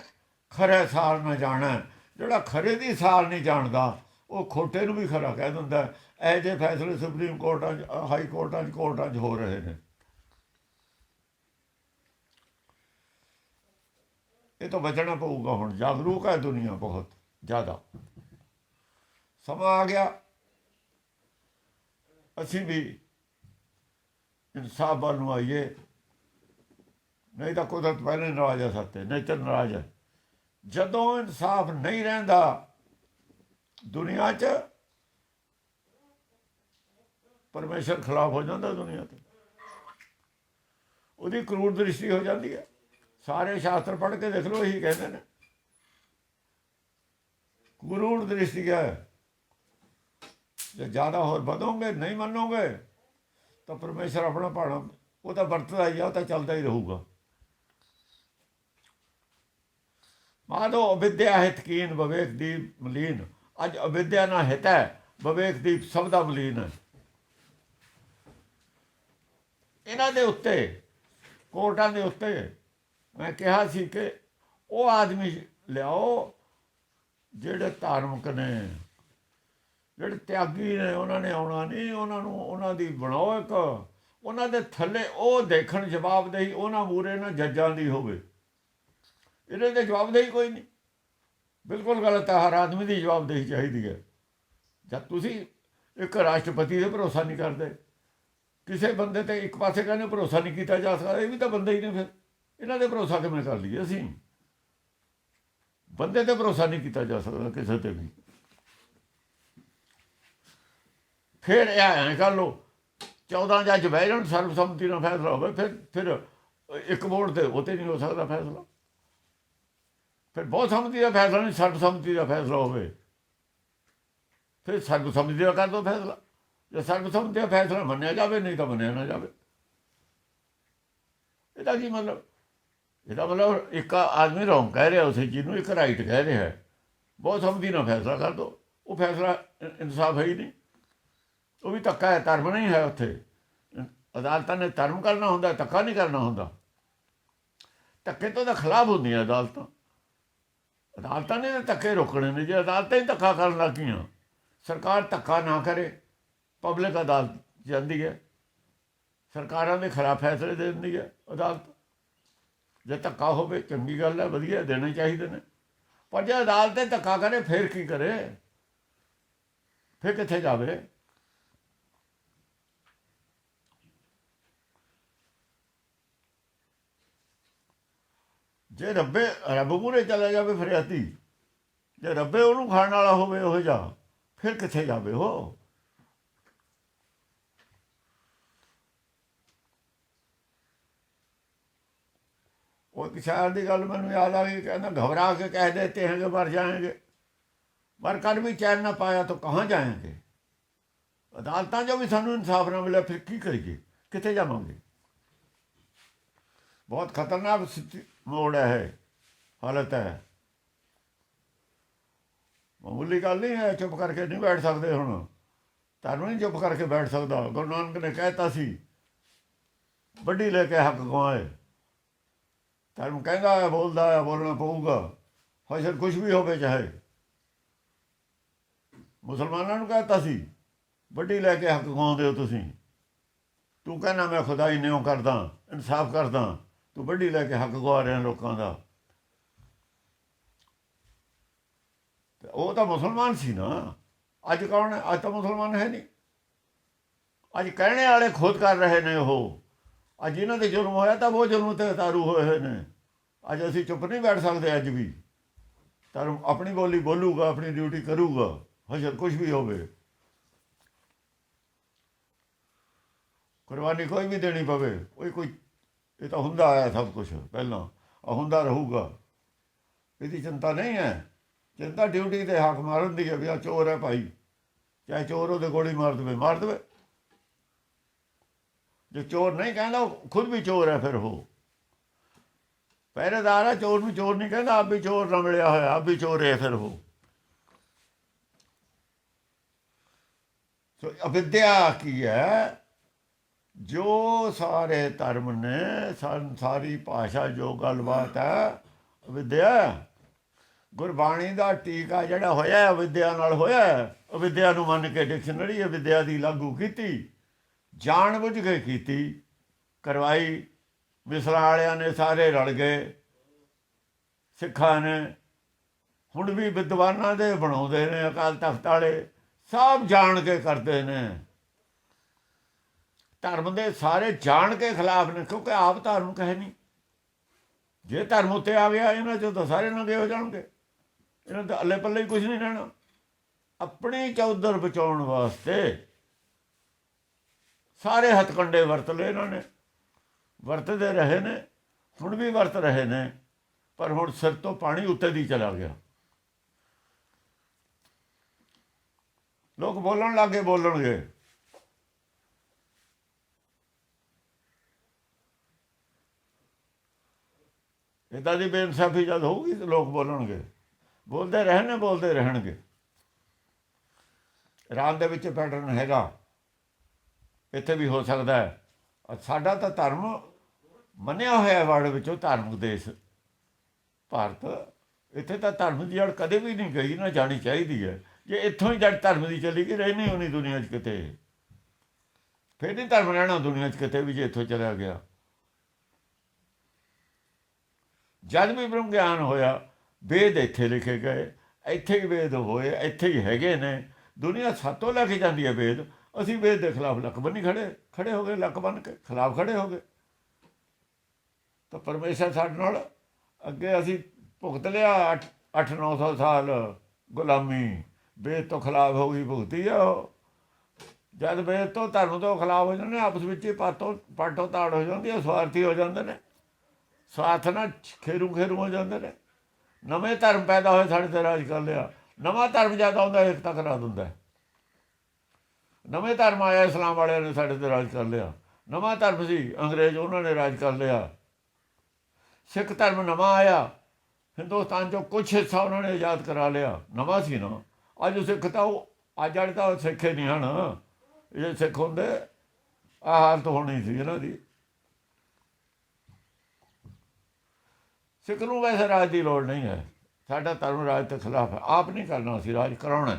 ਖਰੇ ਸਾਰ ਨਾ ਜਾਣਾ। ਜਿਹੜਾ ਖਰੇ ਦੀ ਸਾਰ ਨਹੀਂ ਜਾਣਦਾ ਉਹ ਖੋਟੇ ਨੂੰ ਵੀ ਖਰਾ ਕਹਿ ਦਿੰਦਾ। ਇਹੋ ਜਿਹੇ ਫੈਸਲੇ ਸੁਪਰੀਮ ਕੋਰਟਾਂ 'ਚ, ਹਾਈ ਕੋਰਟਾਂ 'ਚ, ਕੋਰਟਾਂ 'ਚ ਹੋ ਰਹੇ ਨੇ। ਇਹ ਤੋਂ ਬਚਣਾ ਪਊਗਾ। ਹੁਣ ਜਾਗਰੂਕ ਹੈ ਦੁਨੀਆ ਬਹੁਤ ਜ਼ਿਆਦਾ। ਸਮਾਂ ਆ ਗਿਆ ਅਸੀਂ ਵੀ ਇਨਸਾਫ ਵੱਲ ਨੂੰ ਆਈਏ। ਨਹੀਂ ਤਾਂ ਕੁਦਰਤ ਪਹਿਲੇ ਨਾਰਾਜ਼ ਹੈ ਸਾਡੇ, ਨੇਚਰ ਨਾਰਾਜ਼ ਹੈ। ਜਦੋਂ ਇਨਸਾਫ ਨਹੀਂ ਰਹਿੰਦਾ ਦੁਨੀਆ 'ਚ, ਪਰਮੇਸ਼ਰ ਖਿਲਾਫ ਹੋ ਜਾਂਦਾ ਦੁਨੀਆ 'ਤੇ। ਉਹਦੀ ਕਰੂਰ ਦ੍ਰਿਸ਼ਟੀ ਹੋ ਜਾਂਦੀ ਹੈ। ਸਾਰੇ ਸ਼ਾਸਤਰ ਪੜ੍ਹ ਕੇ ਦੇਖ ਲਓ, ਇਹੀ ਕਹਿੰਦੇ ਨੇ ਕਰੂਰ ਦ੍ਰਿਸ਼ਟੀ ਹੈ। ਜੇ ਜ਼ਿਆਦਾ ਹੋਰ ਵਧੋਗੇ, ਨਹੀਂ ਮੰਨੋਗੇ, ਤਾਂ ਪਰਮੇਸ਼ਰ ਆਪਣਾ ਭਾਣਾ ਉਹ ਤਾਂ ਵਰਤਦਾ ਹੀ ਆ, ਉਹ ਤਾਂ ਚੱਲਦਾ ਹੀ ਰਹੂਗਾ। ਮਾਧੋ ਅਵਿਦਿਆ ਹਿਤਕੀਨ ਵਿਵੇਕ ਦੀਪ ਮਲੀਨ। ਅੱਜ ਅਵਿਦਿਆ ਨਾਲ ਹਿਤ ਹੈ, ਵਿਵੇਕ ਦੀਪ ਸਭ ਦਾ ਮਲੀਨ ਹੈ। ਇਹਨਾਂ ਦੇ ਉੱਤੇ, ਕੋਰਟਾਂ ਦੇ ਉੱਤੇ ਮੈਂ ਕਿਹਾ ਸੀ ਕਿ ਉਹ ਆਦਮੀ ਲਿਆਓ ਜਿਹੜੇ ਧਾਰਮਿਕ ਨੇ, ਜਿਹੜੇ ਤਿਆਗੀ ਨੇ, ਉਹਨਾਂ ਨੇ ਆਉਣਾ ਨਹੀਂ, ਉਹਨਾਂ ਨੂੰ ਉਹਨਾਂ ਦੀ ਬਣਾਓ ਇੱਕ, ਉਹਨਾਂ ਦੇ ਥੱਲੇ ਉਹ ਦੇਖਣ ਜਵਾਬਦੇਹੀ ਉਹਨਾਂ ਮੂਹਰੇ ਨਾ ਜੱਜਾਂ ਦੀ ਹੋਵੇ। ਇਹਦੇ ਤੇ ਜਵਾਬਦੇਹੀ ਕੋਈ ਨਹੀਂ, ਬਿਲਕੁਲ ਗਲਤ ਹੈ। ਹਰ ਆਦਮੀ ਦੀ ਜਵਾਬਦੇਹੀ ਚਾਹੀਦੀ ਹੈ। ਜਦ ਤੁਸੀਂ ਇੱਕ ਰਾਸ਼ਟਰਪਤੀ ਤੇ ਭਰੋਸਾ ਨਹੀਂ ਕਰਦੇ, ਕਿਸੇ ਬੰਦੇ ਤੇ ਇੱਕ ਪਾਸੇ ਕਹਿੰਦੇ ਭਰੋਸਾ ਨਹੀਂ ਕੀਤਾ ਜਾ ਸਕਦਾ, ਇਹ ਵੀ ਤਾਂ ਬੰਦੇ ਹੀ ਨੇ। ਫਿਰ ਇਹਨਾਂ ਦੇ ਭਰੋਸਾ ਕਿਵੇਂ ਕਰ ਲਈਏ ਅਸੀਂ? ਬੰਦੇ ਤੇ ਭਰੋਸਾ ਨਹੀਂ ਕੀਤਾ ਜਾ ਸਕਦਾ ਕਿਸੇ ਤੇ ਵੀ। ਫਿਰ ਇਹ ਐਂ ਕਰ ਲਓ 14 ਜੱਜ ਬਹਿ ਜਾਣ, ਸਰਬਸੰਮਤੀ ਨਾਲ ਫੈਸਲਾ ਹੋਵੇ, ਫਿਰ ਇੱਕ ਵੋਟ ਤੇ ਉਹ 'ਤੇ ਨਹੀਂ ਹੋ ਸਕਦਾ ਫੈਸਲਾ। ਫਿਰ ਬਹੁਤ ਸੰਮਤੀ ਦਾ ਫੈਸਲਾ ਨਹੀਂ, ਸਰਬਸੰਮਤੀ ਦਾ ਫੈਸਲਾ ਹੋਵੇ, ਫਿਰ ਸਰਬਸੰਮਤੀ ਦਾ ਕਰ ਦਿਓ ਫੈਸਲਾ। ਜੇ ਸਰਬਸੰਮਤੀ ਦਾ ਫੈਸਲਾ ਮੰਨਿਆ ਜਾਵੇ, ਨਹੀਂ ਤਾਂ ਮੰਨਿਆ ਨਾ ਜਾਵੇ। ਇਹਦਾ ਕੀ ਮਤਲਬ? ਇਹਦਾ ਮਤਲਬ ਇੱਕ ਆਦਮੀ ਰੌਂਗ ਕਹਿ ਰਿਹਾ, ਉਸੇ ਚੀਜ਼ ਨੂੰ ਇੱਕ ਰਾਈਟ ਕਹਿ ਰਿਹਾ ਹੈ। ਬਹੁਤ ਸੰਮਤੀ ਨਾਲ ਫੈਸਲਾ ਕਰ ਦਿਓ, ਉਹ ਫੈਸਲਾ ਇਨਸਾਫ ਹੈ ਹੀ ਨਹੀਂ, ਉਹ ਵੀ ਧੱਕਾ ਹੈ। ਧਰਮ ਨਹੀਂ ਹੈ ਉੱਥੇ। ਅਦਾਲਤਾਂ ਨੇ ਧਰਮ ਕਰਨਾ ਹੁੰਦਾ, ਧੱਕਾ ਨਹੀਂ ਕਰਨਾ ਹੁੰਦਾ। ਧੱਕੇ ਤੋਂ ਤਾਂ ਖਿਲਾਫ ਹੁੰਦੀਆਂ ਅਦਾਲਤਾਂ। ਅਦਾਲਤਾਂ ਨੇ ਤਾਂ ਧੱਕੇ ਰੋਕਣੇ ਨੇ। ਜੇ ਅਦਾਲਤਾਂ ਹੀ ਧੱਕਾ ਕਰਨ ਲੱਗੀਆਂ, ਸਰਕਾਰ ਧੱਕਾ ਨਾ ਕਰੇ, ਪਬਲਿਕ ਅਦਾਲਤ ਜਾਂਦੀ ਹੈ, ਸਰਕਾਰਾਂ ਦੇ ਖਿਲਾਫ ਫੈਸਲੇ ਦੇ ਦਿੰਦੀ ਹੈ ਅਦਾਲਤ। ਜੇ ਧੱਕਾ ਹੋਵੇ ਚੰਗੀ ਗੱਲ ਹੈ, ਵਧੀਆ, ਦੇਣੇ ਚਾਹੀਦੇ ਨੇ। ਪਰ ਜੇ ਅਦਾਲਤ 'ਤੇ ਧੱਕਾ ਕਰੇ ਫਿਰ ਕੀ ਕਰੇ? ਫਿਰ ਕਿੱਥੇ ਜਾਵੇ? ਜੇ ਰੱਬ ਮੂਹਰੇ ਚਲਾ ਜਾਵੇ ਫਰਿਆਦੀ, ਜੇ ਰੱਬੇ ਉਹਨੂੰ ਖਾਣ ਵਾਲਾ ਹੋਵੇ ਉਹ ਜਿਹਾ, ਫਿਰ ਕਿੱਥੇ ਜਾਵੇ ਉਹ? ਉਹ ਇੱਕ ਸ਼ਾਇਰ ਦੀ ਗੱਲ ਮੈਨੂੰ ਯਾਦ ਆ ਗਈ, ਕਹਿੰਦਾ घबरा के कह देते हैं कि मर जाएंगे, मर कर भी चैन ना पाया तो कहाँ जाएंगे। ਅਦਾਲਤਾਂ 'ਚੋਂ ਵੀ ਸਾਨੂੰ ਇਨਸਾਫ ਨਾ ਮਿਲਿਆ, ਫਿਰ ਕੀ ਕਰੀਏ? ਕਿੱਥੇ ਜਾਵਾਂਗੇ? ਬਹੁਤ ਖਤਰਨਾਕ ਮੋੜ ਹੈ, ਹਾਲਤ ਹੈ। ਮਾਮੂਲੀ ਗੱਲ ਨਹੀਂ ਹੈ। ਚੁੱਪ ਕਰਕੇ ਨਹੀਂ ਬੈਠ ਸਕਦੇ ਹੁਣ। ਧਰਮ ਨਹੀਂ ਚੁੱਪ ਕਰਕੇ ਬੈਠ ਸਕਦਾ। ਗੁਰੂ ਨਾਨਕ ਨੇ ਕਹਿਤਾ ਸੀ, ਵੱਡੀ ਲੈ ਕੇ ਹੱਕ ਗਵਾਏ। ਧਰਮ ਕਹਿੰਦਾ ਹੈ, ਬੋਲਦਾ ਹੈ, ਬੋਲਣਾ ਪਊਗਾ, ਫਸਲ ਕੁਛ ਵੀ ਹੋਵੇ ਚਾਹੇ। ਮੁਸਲਮਾਨਾਂ ਨੂੰ ਕਹਿਤਾ ਸੀ, ਵੱਡੀ ਲੈ ਕੇ ਹੱਕ ਗਵਾਉਂਦੇ ਹੋ ਤੁਸੀਂ। ਤੂੰ ਕਹਿੰਦਾ ਮੈਂ ਖੁਦਾਈ ਨਿਉਂ ਕਰਦਾ, ਇਨਸਾਫ ਕਰਦਾ, ਤੂੰ ਵੱਡੀ ਲੈ ਕੇ ਹੱਕ ਗਵਾ ਰਿਹਾ ਲੋਕਾਂ ਦਾ। ਉਹ ਤਾਂ ਮੁਸਲਮਾਨ ਸੀ ਨਾ। ਅੱਜ ਕੌਣ ਹੈ? ਅੱਜ ਤਾਂ ਮੁਸਲਮਾਨ ਹੈ ਨਹੀਂ। ਅੱਜ ਕਹਿਣੇ ਵਾਲੇ ਖੁਦ ਕਰ ਰਹੇ ਨੇ ਉਹ। ਅੱਜ ਇਹਨਾਂ ਦੇ ਜ਼ੁਲਮ ਹੋਇਆ ਤਾਂ ਉਹ ਜ਼ੁਲਮ 'ਤੇ ਉਤਾਰੂ ਹੋਏ ਨੇ। ਅੱਜ ਅਸੀਂ ਚੁੱਪ ਨਹੀਂ ਬੈਠ ਸਕਦੇ। ਅੱਜ ਵੀ ਧਰਮ ਆਪਣੀ ਬੋਲੀ ਬੋਲੂਗਾ, ਆਪਣੀ ਡਿਊਟੀ ਕਰੂਗਾ, ਹਸ਼ਰ ਕੁਛ ਵੀ ਹੋਵੇ। ਕੁਰਬਾਨੀ ਕੋਈ ਵੀ ਦੇਣੀ ਪਵੇ, ਕੋਈ ਇਹ ਤਾਂ ਹੁੰਦਾ ਆਇਆ ਸਭ ਕੁਛ ਪਹਿਲਾਂ, ਹੁੰਦਾ ਰਹੂਗਾ। ਇਹਦੀ ਚਿੰਤਾ ਨਹੀਂ ਹੈ। ਚਿੰਤਾ ਡਿਊਟੀ 'ਤੇ ਹੱਕ ਮਾਰਨ ਦੀ ਹੈ ਵੀ ਆਹ ਚੋਰ ਹੈ ਭਾਈ, ਚਾਹੇ ਚੋਰ ਉਹਦੇ ਗੋਲੀ ਮਾਰ ਦੇਵੇ, ਮਾਰ ਦੇਵੇ। ਜੇ ਚੋਰ ਨਹੀਂ ਕਹਿੰਦਾ, ਉਹ ਖੁਦ ਵੀ ਚੋਰ ਹੈ। ਫਿਰ ਉਹ ਪਹਿਰੇਦਾਰ ਹੈ, ਚੋਰ ਨੂੰ ਚੋਰ ਨਹੀਂ ਕਹਿੰਦਾ। ਆਪ ਵੀ ਚੋਰ ਨਾਲ ਮਿਲਿਆ ਹੋਇਆ, ਆਪ ਵੀ ਚੋਰ ਹੈ। ਫਿਰ ਉਹ ਸੋ ਅਵਿਦਿਆ ਕੀ ਹੈ? ਜੋ ਸਾਰੇ ਧਰਮ ਨੇ, ਸਾਰੀ ਭਾਸ਼ਾ, ਜੋ ਗੱਲਬਾਤ ਹੈ, ਅਵਿਦਿਆ। ਗੁਰਬਾਣੀ ਦਾ ਟੀਕਾ ਜਿਹੜਾ ਹੋਇਆ ਅਵਿਦਿਆ ਨਾਲ ਹੋਇਆ। ਅਵਿਦਿਆ ਨੂੰ ਮੰਨ ਕੇ ਡਿਕਸ਼ਨਰੀ ਅਵਿਦਿਆ ਦੀ ਲਾਗੂ ਕੀਤੀ, ਜਾਣ ਬੁੱਝ ਕੇ ਕੀਤੀ, ਕਰਵਾਈ। ਮਿਸਰਾਂ ਵਾਲਿਆਂ ਨੇ ਸਾਰੇ ਰਲ ਗਏ, ਸਿੱਖਾਂ ਨੇ। ਹੁਣ ਵੀ ਵਿਦਵਾਨਾਂ ਦੇ ਬਣਾਉਂਦੇ ਨੇ, ਅਕਾਲ ਤਖਤ ਵਾਲੇ ਸਭ ਜਾਣ ਕੇ ਕਰਦੇ ਨੇ। ਧਰਮ ਦੇ ਸਾਰੇ ਜਾਣ ਕੇ ਖਿਲਾਫ ਨੇ, ਕਿਉਂਕਿ ਆਪ ਧਾਰਮਿਕ ਹੈ ਨਹੀਂ। ਜੇ ਧਰਮ ਉੱਤੇ ਆ ਗਿਆ, ਇਹਨਾਂ 'ਚੋਂ ਤਾਂ ਸਾਰੇ ਨੰਗੇ ਹੋ ਜਾਣਗੇ। ਇਹਨਾਂ ਦਾ ਅੱਲੇ ਪੱਲੇ ਹੀ ਕੁਛ ਨਹੀਂ ਰਹਿਣਾ। ਆਪਣੀ ਚੌਧਰ ਬਚਾਉਣ ਵਾਸਤੇ ਸਾਰੇ ਹੱਥਕੰਡੇ ਵਰਤ ਲਏ ਇਹਨਾਂ ਨੇ, ਵਰਤਦੇ ਰਹੇ ਨੇ, ਹੁਣ ਵੀ ਵਰਤ ਰਹੇ ਨੇ। ਪਰ ਹੁਣ ਸਿਰ ਤੋਂ ਪਾਣੀ ਉੱਤੇ ਦੀ ਚਲਾ ਗਿਆ। ਲੋਕ ਬੋਲਣ ਲੱਗੇ ਬੋਲਣਗੇ। ਇੱਦਾਂ ਦੀ ਬੇਇਨਸਾਫੀ ਜਦ ਹੋਊਗੀ ਤਾਂ ਲੋਕ ਬੋਲਣਗੇ, ਬੋਲਦੇ ਰਹਿਣਗੇ। ਇਰਾਨ ਦੇ ਵਿੱਚ ਪੈਟਰਨ ਹੈਗਾ, ਇੱਥੇ ਵੀ ਹੋ ਸਕਦਾ ਹੈ। ਸਾਡਾ ਤਾਂ ਧਰਮ ਮੰਨਿਆ ਹੋਇਆ ਵਰਲਡ ਵਿੱਚੋਂ ਧਾਰਮਿਕ ਦੇਸ਼ ਭਾਰਤ, ਇੱਥੇ ਤਾਂ ਧਰਮ ਦੀ ਜੜ ਕਦੇ ਵੀ ਨਹੀਂ ਗਈ, ਨਾ ਜਾਣੀ ਚਾਹੀਦੀ ਹੈ। ਜੇ ਇੱਥੋਂ ਹੀ ਜੜ ਧਰਮ ਦੀ ਚਲੀ ਗਈ, ਰਹਿਣੀ ਹੋਣੀ ਦੁਨੀਆ 'ਚ ਕਿਤੇ, ਫਿਰ ਨਹੀਂ ਧਰਮ ਰਹਿਣਾ ਦੁਨੀਆ 'ਚ ਕਿਤੇ ਵੀ, ਜੇ ਇੱਥੋਂ ਚਲਿਆ ਗਿਆ। ਜਦ ਵੀ ਬ੍ਰਹਮ ਗਿਆਨ ਹੋਇਆ, ਵੇਦ ਇੱਥੇ ਲਿਖੇ ਗਏ, ਇੱਥੇ ਹੀ ਵੇਦ ਹੋਏ, ਇੱਥੇ ਹੀ ਹੈਗੇ ਨੇ। ਦੁਨੀਆ ਸਾਤੋਂ ਲੈ ਕੇ ਜਾਂਦੀ ਹੈ ਵੇਦ, ਅਸੀਂ ਵੇਦ ਦੇ ਖਿਲਾਫ ਲੱਕ ਬੰਨੀ ਖੜੇ ਹੋ ਗਏ, ਲੱਕ ਬੰਨ ਕੇ ਖਿਲਾਫ ਖੜੇ ਹੋ ਗਏ। ਤਾਂ ਪਰਮੇਸ਼ਰ ਸਾਡੇ ਨਾਲ ਅੱਗੇ ਅਸੀਂ ਭੁਗਤ ਲਿਆ 800-900 ਸਾਲ ਗੁਲਾਮੀ, ਵੇਦ ਤੋਂ ਖਿਲਾਫ ਹੋ ਗਈ, ਭੁਗਤੀ ਆ ਉਹ। ਜਦ ਵੇਦ ਤੋਂ ਧਰਮ ਤੋਂ ਖਿਲਾਫ ਹੋ ਜਾਂਦੇ, ਆਪਸ ਵਿੱਚ ਹੀ ਪਾਟੋ ਤਾੜ ਹੋ ਜਾਂਦੀ ਹੈ, ਸਵਾਰਥੀ ਹੋ ਜਾਂਦੇ ਨੇ, ਸਵਾਰਥ ਨਾਲ ਖੇਰੂ ਹੋ ਜਾਂਦੇ ਨੇ। ਨਵੇਂ ਧਰਮ ਪੈਦਾ ਹੋਏ, ਸਾਡੇ 'ਤੇ ਰਾਜ ਕਰ ਲਿਆ। ਨਵਾਂ ਧਰਮ ਜ਼ਿਆਦਾ ਹੁੰਦਾ, ਏਕਤਾ ਕਰਾ ਦਿੰਦਾ। ਨਵੇਂ ਧਰਮ ਆਇਆ, ਇਸਲਾਮ ਵਾਲਿਆਂ ਨੇ ਸਾਡੇ 'ਤੇ ਰਾਜ ਕਰ ਲਿਆ। ਨਵਾਂ ਧਰਮ ਸੀ ਅੰਗਰੇਜ਼, ਉਹਨਾਂ ਨੇ ਰਾਜ ਕਰ ਲਿਆ। ਸਿੱਖ ਧਰਮ ਨਵਾਂ ਆਇਆ, ਹਿੰਦੁਸਤਾਨ 'ਚੋਂ ਕੁਛ ਹਿੱਸਾ ਉਹਨਾਂ ਨੇ ਆਜ਼ਾਦ ਕਰਾ ਲਿਆ, ਨਵਾਂ ਸੀ ਨਾ। ਅੱਜ ਸਿੱਖ ਤਾਂ ਉਹ ਅੱਜ ਵਾਲੇ ਤਾਂ ਸਿੱਖ ਹੀ ਨਹੀਂ ਹਨ। ਜੇ ਸਿੱਖ ਹੁੰਦੇ ਆਹ ਹਾਲਤ ਹੋਣੀ ਸੀ ਇਹਨਾਂ ਦੀ। ਸਿੱਖ ਨੂੰ ਵੈਸੇ ਰਾਜ ਦੀ ਲੋੜ ਨਹੀਂ ਹੈ, ਸਾਡਾ ਧਰਮ ਰਾਜ ਦੇ ਖਿਲਾਫ ਹੈ। ਆਪ ਨਹੀਂ ਕਰਨਾ, ਅਸੀਂ ਰਾਜ ਕਰਾਉਣਾ,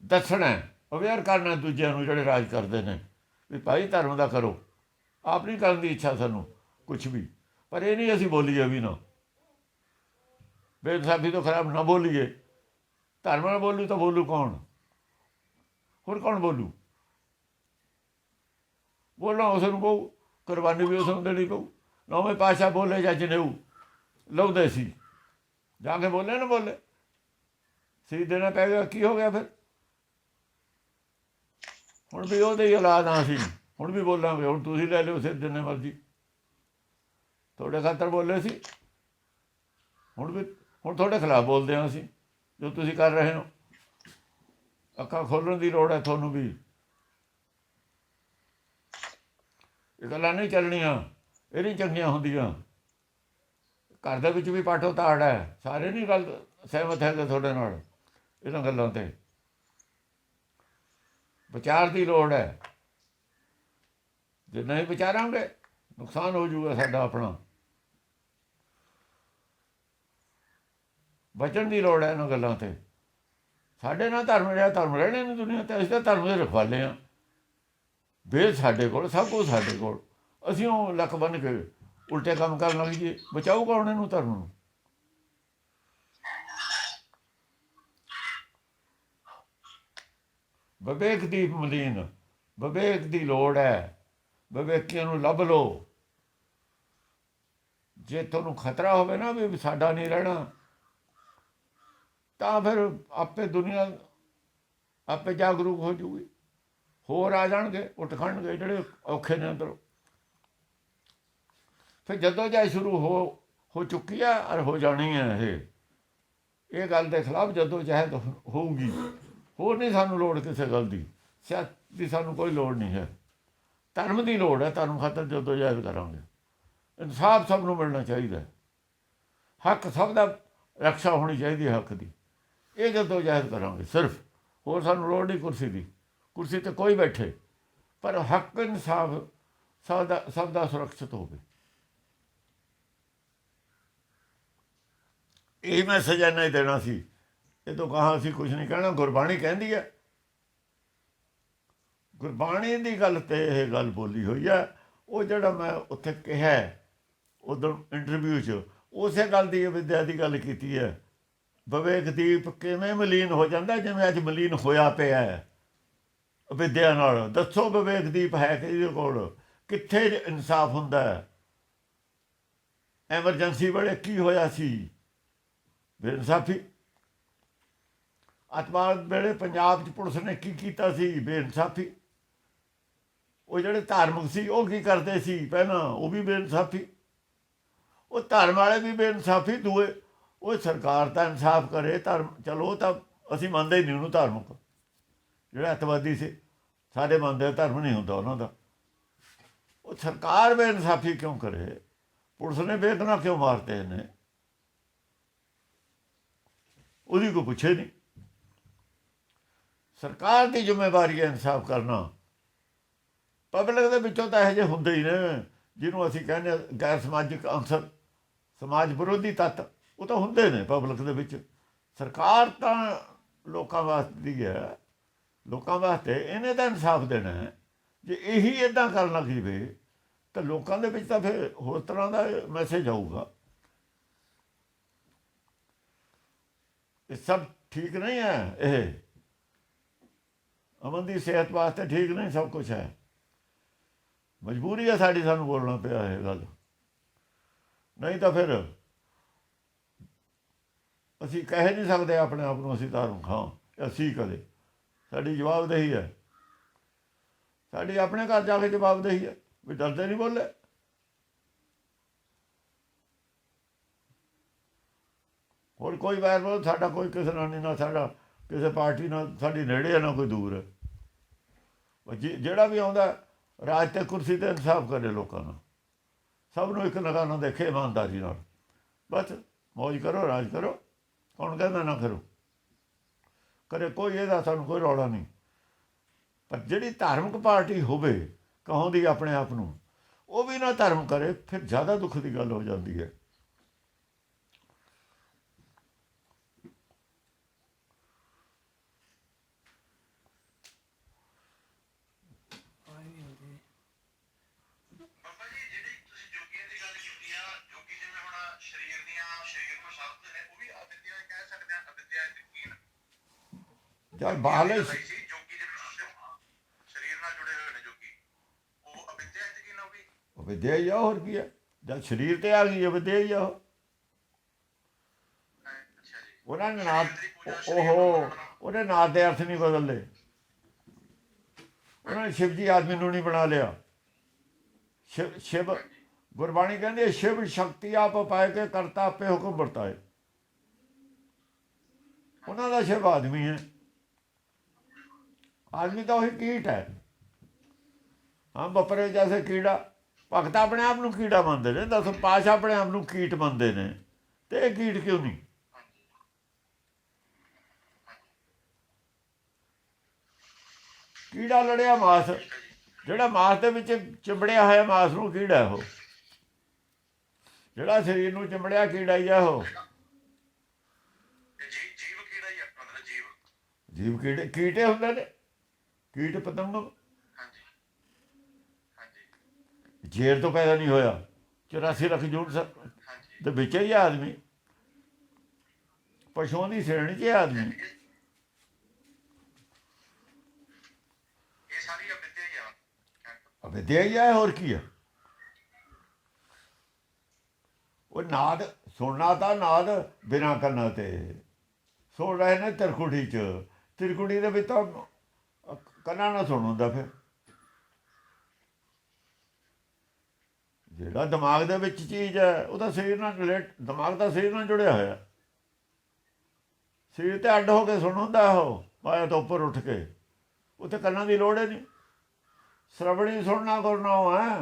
ਦੱਸਣਾ, ਅਵੇਅਰ ਕਰਨਾ ਦੂਜਿਆਂ ਨੂੰ ਜਿਹੜੇ ਰਾਜ ਕਰਦੇ ਨੇ ਵੀ ਭਾਈ ਧਰਮ ਦਾ ਕਰੋ। ਆਪ ਨਹੀਂ ਕਰਨ ਦੀ ਇੱਛਾ ਸਾਨੂੰ ਕੁਛ ਵੀ, ਪਰ ਇਹ ਨਹੀਂ ਅਸੀਂ ਬੋਲੀਏ ਵੀ ਨਾ, ਬੇਇਨਸਾਫੀ ਤੋਂ ਖਿਲਾਫ ਨਾ ਬੋਲੀਏ। ਧਰਮ ਨਾਲ ਬੋਲੂ ਤਾਂ ਬੋਲੂ ਕੌਣ? ਹੋਰ ਕੌਣ ਬੋਲੂ? ਬੋਲਣਾ ਉਸ ਨੂੰ ਪਊ, ਕੁਰਬਾਨੀ ਵੀ ਉਸ ਨੂੰ ਦੇਣੀ ਪਊ। ਨੌਵੇਂ ਪਾਤਸ਼ਾਹ ਬੋਲੇ ਜਾਂ ਜਨੇਊ ਲਾਉਂਦੇ ਸੀ, ਜਾ ਕੇ ਬੋਲੇ ਨਾ ਬੋਲੇ, ਸੀ ਦੇਣਾ ਪੈ ਗਿਆ। ਕੀ ਹੋ ਗਿਆ ਫਿਰ? ਹੁਣ ਵੀ ਉਹਦੇ ਹੀ ਔਲਾਦ ਹਾਂ ਅਸੀਂ, ਹੁਣ ਵੀ ਬੋਲਾਂਗੇ। ਹੁਣ ਤੁਸੀਂ ਲੈ ਲਿਓ ਸਿਰ ਜਿੰਨੇ ਮਰਜ਼ੀ, ਤੁਹਾਡੇ ਖਾਤਰ ਬੋਲੇ ਸੀ, ਹੁਣ ਤੁਹਾਡੇ ਖਿਲਾਫ ਬੋਲਦੇ ਹਾਂ ਅਸੀਂ, ਜੋ ਤੁਸੀਂ ਕਰ ਰਹੇ ਹੋ। ਅੱਖਾਂ ਖੋਲ੍ਹਣ ਦੀ ਲੋੜ ਹੈ ਤੁਹਾਨੂੰ ਵੀ। ਇਹ ਗੱਲਾਂ ਨਹੀਂ ਚੱਲਣੀਆਂ, ਇਹ ਨਹੀਂ ਚੰਗੀਆਂ ਹੁੰਦੀਆਂ। ਘਰ ਦੇ ਵਿੱਚ ਵੀ ਪਾਠੋ ਤਾੜ ਹੈ, ਸਾਰੇ ਨਹੀਂ ਗੱਲ ਸਹਿਮਤ ਹੈਗੇ ਤੁਹਾਡੇ ਨਾਲ ਇਹਨਾਂ ਗੱਲਾਂ 'ਤੇ। ਵਿਚਾਰ ਦੀ ਲੋੜ ਹੈ, ਜੇ ਨਹੀਂ ਵਿਚਾਰਾਂਗੇ ਨੁਕਸਾਨ ਹੋ ਜਾਊਗਾ ਸਾਡਾ ਆਪਣਾ। ਬਚਣ ਦੀ ਲੋੜ ਹੈ ਇਹਨਾਂ ਗੱਲਾਂ 'ਤੇ। ਸਾਡੇ ਨਾਲ ਧਰਮ ਰਿਹਾ, ਧਰਮ ਰਹਿਣੇ ਨਹੀਂ ਦੁਨੀਆ 'ਤੇ। ਅਸੀਂ ਤਾਂ ਧਰਮ ਦੇ ਰਖਵਾਲੇ ਹਾਂ, ਵੇਦ ਸਾਡੇ ਕੋਲ, ਸਭ ਕੁਝ ਸਾਡੇ ਕੋਲ। ਅਸੀਂ ਉਹ ਲੱਕ ਬੰਨ੍ਹ ਕੇ ਉਲਟੇ ਕੰਮ ਕਰਨ ਲੱਗ ਜਾਈਏ, ਬਚਾਊ ਕੌਣ ਇਹਨੂੰ, ਧਰਮ ਨੂੰ? ਵਿਵੇਕ ਦੀ ਮਲੀਨ, ਵਿਵੇਕ ਦੀ ਲੋੜ ਹੈ। ਵਿਵੇਕੀਆਂ ਨੂੰ ਲੱਭ ਲਓ। ਜੇ ਤੁਹਾਨੂੰ ਖਤਰਾ ਹੋਵੇ ਨਾ ਵੀ ਸਾਡਾ ਨਹੀਂ ਰਹਿਣਾ, ਤਾਂ ਫਿਰ ਆਪੇ ਦੁਨੀਆ ਆਪੇ ਜਾਗਰੂਕ ਹੋ ਜੂਗੀ। ਹੋਰ ਆ ਜਾਣਗੇ, ਉੱਠ ਖੜਨਗੇ ਜਿਹੜੇ ਔਖੇ ਨੇ ਅੰਦਰੋਂ। ਫਿਰ ਜਦੋਂ ਜਾਏ ਸ਼ੁਰੂ ਹੋ ਚੁੱਕੀ ਹੈ ਔਰ ਹੋ ਜਾਣੀ ਹੈ। ਇਹ ਗੱਲ ਦੇ ਖਿਲਾਫ ਜਦੋਂ ਜਹਿਦ ਹੋਊਗੀ। ਹੋਰ ਨਹੀਂ ਸਾਨੂੰ ਲੋੜ ਕਿਸੇ ਗੱਲ ਦੀ, ਸਿਆਸਤ ਦੀ ਸਾਨੂੰ ਕੋਈ ਲੋੜ ਨਹੀਂ ਹੈ। ਧਰਮ ਦੀ ਲੋੜ ਹੈ, ਧਰਮ ਖਾਤਰ ਜਦੋਂ ਜਹਿਦ ਕਰਾਂਗੇ। ਇਨਸਾਫ ਸਭ ਨੂੰ ਮਿਲਣਾ ਚਾਹੀਦਾ, ਹੱਕ ਸਭ ਦਾ ਰਕਸ਼ਾ ਹੋਣੀ ਚਾਹੀਦੀ ਹੈ, ਹੱਕ ਦੀ। ਇਹ ਜਦੋਂ ਜਹਿਦ ਕਰਾਂਗੇ ਸਿਰਫ, ਹੋਰ ਸਾਨੂੰ ਲੋੜ ਨਹੀਂ ਕੁਰਸੀ ਦੀ। ਕੁਰਸੀ 'ਤੇ ਕੋਈ ਬੈਠੇ, ਪਰ ਹੱਕ ਇਨਸਾਫ ਸਭ ਦਾ ਸੁਰੱਖਿਅਤ ਹੋਵੇ। ਇਹ ਮੈਸੇਜ ਇੰਨਾ ਹੀ ਦੇਣਾ ਸੀ, ਇਹ ਤੋਂ ਕਹਾਂ ਅਸੀਂ ਕੁਛ ਨਹੀਂ ਕਹਿਣਾ। ਗੁਰਬਾਣੀ ਕਹਿੰਦੀ ਹੈ, ਗੁਰਬਾਣੀ ਦੀ ਗੱਲ 'ਤੇ ਇਹ ਗੱਲ ਬੋਲੀ ਹੋਈ ਹੈ। ਉਹ ਜਿਹੜਾ ਮੈਂ ਉੱਥੇ ਕਿਹਾ ਉਦੋਂ ਇੰਟਰਵਿਊ 'ਚ, ਉਸੇ ਗੱਲ ਦੀ ਵਿਦਿਆ ਦੀ ਗੱਲ ਕੀਤੀ ਹੈ। ਵਿਵੇਕ ਦੀਪ ਕਿਵੇਂ ਮਲੀਨ ਹੋ ਜਾਂਦਾ, ਜਿਵੇਂ ਅੱਜ ਮਲੀਨ ਹੋਇਆ ਪਿਆ ਹੈ ਵਿਦਿਆ ਨਾਲ। ਦੱਸੋ ਵਿਵੇਕ ਦੀਪ ਹੈ ਕਿਹਦੇ ਕੋਲ? ਕਿੱਥੇ ਇਨਸਾਫ ਹੁੰਦਾ? ਐਮਰਜੈਂਸੀ ਵੇਲੇ ਕੀ ਹੋਇਆ ਸੀ? ਬੇਇਨਸਾਫੀ। ਅੱਤਵਾਦ ਵੇਲੇ ਪੰਜਾਬ 'ਚ ਪੁਲਿਸ ਨੇ ਕੀ ਕੀਤਾ ਸੀ? ਬੇਇਨਸਾਫੀ। ਉਹ ਜਿਹੜੇ ਧਾਰਮਿਕ ਸੀ ਉਹ ਕੀ ਕਰਦੇ ਸੀ ਪਹਿਲਾਂ? ਉਹ ਵੀ ਬੇਇਨਸਾਫੀ। ਉਹ ਧਰਮ ਵਾਲੇ ਵੀ ਬੇਇਨਸਾਫੀ। ਦੂਏ ਉਹ ਸਰਕਾਰ ਤਾਂ ਇਨਸਾਫ ਕਰੇ, ਧਰਮ ਚਲੋ ਤਾਂ ਅਸੀਂ ਮੰਨਦੇ ਹੀ ਨਹੀਂ ਉਹਨੂੰ ਧਾਰਮਿਕ। ਜਿਹੜਾ ਅੱਤਵਾਦੀ ਸੀ, ਸਾਡੇ ਮੰਨਦੇ ਧਰਮ ਨਹੀਂ ਹੁੰਦਾ ਉਹਨਾਂ ਦਾ। ਉਹ ਸਰਕਾਰ ਬੇਇਨਸਾਫੀ ਕਿਉਂ ਕਰੇ? ਪੁਲਿਸ ਨੇ ਬੇਗੁਨਾਹ ਕਿਉਂ ਮਾਰਤੇ ਨੇ? ਉਹਦੀ ਕੋਈ ਪੁੱਛੇ ਨਹੀਂ। ਸਰਕਾਰ ਦੀ ਜ਼ਿੰਮੇਵਾਰੀ ਹੈ ਇਨਸਾਫ ਕਰਨਾ। ਪਬਲਿਕ ਦੇ ਵਿੱਚੋਂ ਤਾਂ ਇਹੋ ਜਿਹੇ ਹੁੰਦੇ ਹੀ ਨੇ ਜਿਹਨੂੰ ਅਸੀਂ ਕਹਿੰਦੇ ਗੈਰ ਸਮਾਜਿਕ ਅੰਸਰ, ਸਮਾਜ ਵਿਰੋਧੀ ਤੱਤ, ਉਹ ਤਾਂ ਹੁੰਦੇ ਨੇ ਪਬਲਿਕ ਦੇ ਵਿੱਚ। ਸਰਕਾਰ ਤਾਂ ਲੋਕਾਂ ਵਾਸਤੇ ਦੀ ਹੈ, ਲੋਕਾਂ ਵਾਸਤੇ ਇਹਨੇ ਤਾਂ ਇਨਸਾਫ ਦੇਣਾ ਹੈ। ਜੇ ਇਹੀ ਇੱਦਾਂ ਕਰਨ ਲੱਗ ਜਾਵੇ ਤਾਂ ਲੋਕਾਂ ਦੇ ਵਿੱਚ ਤਾਂ ਫਿਰ ਹੋਰ ਤਰ੍ਹਾਂ ਦਾ ਮੈਸੇਜ ਆਊਗਾ। ਇਹ ਸਭ ਠੀਕ ਨਹੀਂ ਹੈ। ਇਹ ਅਮਨ ਦੀ ਸਿਹਤ ਵਾਸਤੇ ਠੀਕ ਨਹੀਂ ਸਭ ਕੁਛ ਹੈ। ਮਜਬੂਰੀ ਹੈ ਸਾਡੀ, ਸਾਨੂੰ ਬੋਲਣਾ ਪਿਆ ਇਹ ਗੱਲ, ਨਹੀਂ ਤਾਂ ਫਿਰ ਅਸੀਂ ਕਹਿ ਨਹੀਂ ਸਕਦੇ ਆਪਣੇ ਆਪ ਨੂੰ ਅਸੀਂ ਧਾਰਮਿਕ ਹਾਂ। ਅਸੀਂ ਕਦੇ, ਸਾਡੀ ਜਵਾਬਦੇਹੀ ਹੈ, ਸਾਡੀ ਆਪਣੇ ਘਰ ਜਾ ਕੇ ਜਵਾਬਦੇਹੀ ਹੈ ਵੀ ਡਰਦੇ ਨਹੀਂ ਬੋਲੇ। ਹੋਰ ਕੋਈ ਵੈਰ ਵਿਰੋਧ ਸਾਡਾ ਕੋਈ ਕਿਸੇ ਨਾਲ ਨਹੀਂ, ਨਾ ਸਾਡਾ ਕਿਸੇ ਪਾਰਟੀ ਨਾਲ ਸਾਡੀ ਨੇੜੇ ਹੈ ਨਾ ਕੋਈ ਦੂਰ ਹੈ। ਜਿਹੜਾ ਵੀ ਆਉਂਦਾ ਰਾਜ ਤੇ ਕੁਰਸੀ 'ਤੇ ਇਨਸਾਫ ਕਰੇ ਲੋਕਾਂ ਨਾਲ, ਸਭ ਨੂੰ ਇੱਕ ਨਿਗਾਹ ਨਾਲ ਦੇਖੇ ਇਮਾਨਦਾਰੀ ਨਾਲ। ਬਸ ਮੌਜ ਕਰੋ, ਰਾਜ ਕਰੋ, ਕੌਣ ਕਹਿੰਦਾ ਨਾ ਕਰੋ, ਕਰੇ ਕੋਈ ਇਹਦਾ ਸਾਨੂੰ ਕੋਈ ਰੌਲਾ ਨਹੀਂ। ਪਰ ਜਿਹੜੀ ਧਾਰਮਿਕ ਪਾਰਟੀ ਹੋਵੇ ਕਹਾਉਂਦੀ ਆਪਣੇ ਆਪ ਨੂੰ, ਉਹ ਵੀ ਨਾ ਧਰਮ ਕਰੇ, ਫਿਰ ਜ਼ਿਆਦਾ ਦੁੱਖ ਦੀ ਗੱਲ ਹੋ ਜਾਂਦੀ ਹੈ। ਚੱਲ ਬਾਹਰਲੇ ਉਹ ਵਿਦਿਆ ਹੀ ਆ, ਹੋਰ ਕੀ ਹੈ? ਜਦ ਸਰੀਰ ਤੇ ਆ ਗਈ ਹੈ ਵਿਦਿਆ ਹੀ ਆ। ਉਹਨਾਂ ਨੇ ਨਾਦ, ਉਹਨੇ ਨਾਦ ਦੇ ਅਰਥ ਨਹੀਂ ਬਦਲਦੇ। ਉਹਨਾਂ ਨੇ ਸ਼ਿਵ ਜੀ ਆਦਮੀ ਨੂੰ ਨਹੀਂ ਬਣਾ ਲਿਆ। ਸ਼ਿਵ ਗੁਰਬਾਣੀ ਕਹਿੰਦੀ ਸ਼ਿਵ ਸ਼ਕਤੀ ਆਪ ਪਾਏ ਕੇ ਕਰਤਾ ਆਪੇ ਹੁਕਮ ਵਰਤਾਏ। ਉਹਨਾਂ ਦਾ ਸ਼ਿਵ ਆਦਮੀ ਹੈ। आदमी तो वही कीट है। हम बपरे जैसे कीड़ा, भगत अपने आप को कीड़ा मानते हैं, दस पातशाह अपने आप को कीट मानते हैं, तो ये कीट क्यों नहीं? कीड़ा लड़िया मास, ਜਿਹੜਾ ਮਾਸ ਦੇ ਵਿੱਚ ਚਿੰਬੜਿਆ ਹੋਇਆ ਮਾਸ ਨੂੰ ਕੀੜਾ ਉਹ, ਜਿਹੜਾ ਸਰੀਰ ਨੂੰ ਚਿੰਬੜਿਆ ਕੀੜਾ ਹੀ ਆ ਉਹ। ਜੀਵ ਕੀੜੇ, ਕੀਟੇ ਹੁੰਦੇ ਨੇ, ਕੀਟ ਪਤੰਗ। ਜੇਰ ਤੋਂ ਪੈਦਾ ਨਹੀਂ ਹੋਇਆ, 84 ਲੱਖ ਜੂਨ ਦੇ ਵਿੱਚ ਹੀ ਆਦਮੀ, ਪਸ਼ੂਆਂ ਦੀ ਸ਼੍ਰੇਣੀ 'ਚ ਆਦਮੀ। ਵਿਦਿਆ ਹੀ ਹੈ, ਹੋਰ ਕੀ ਹੈ? ਉਹ ਨਾਦ ਸੁਣਨਾ ਤਾਂ ਨਾਦ ਬਿਨਾਂ ਕੰਨਾਂ ਤੇ ਸੁਣ ਰਹੇ ਨੇ ਤਿਰਕੁੜੀ 'ਚ। ਤਿਰਕੁੜੀ ਦੇ ਵਿੱਚ ਤਾਂ ਕੰਨਾਂ ਨਾਲ ਸੁਣ ਹੁੰਦਾ। ਫਿਰ ਜਿਹੜਾ ਦਿਮਾਗ ਦੇ ਵਿੱਚ ਚੀਜ਼ ਹੈ ਉਹ ਤਾਂ ਸਰੀਰ ਨਾਲ ਰਿਲੇਟ, ਦਿਮਾਗ ਤਾਂ ਸਰੀਰ ਨਾਲ ਜੁੜਿਆ ਹੋਇਆ। ਸਰੀਰ ਤੇ ਅੱਡ ਹੋ ਕੇ ਸੁਣ ਹੁੰਦਾ ਉਹ, ਮਾਇਆ ਤੋਂ ਉੱਪਰ ਉੱਠ ਕੇ। ਉੱਥੇ ਕੰਨਾਂ ਦੀ ਲੋੜ ਹੀ ਨਹੀਂ। श्रवणी सुनना करना है,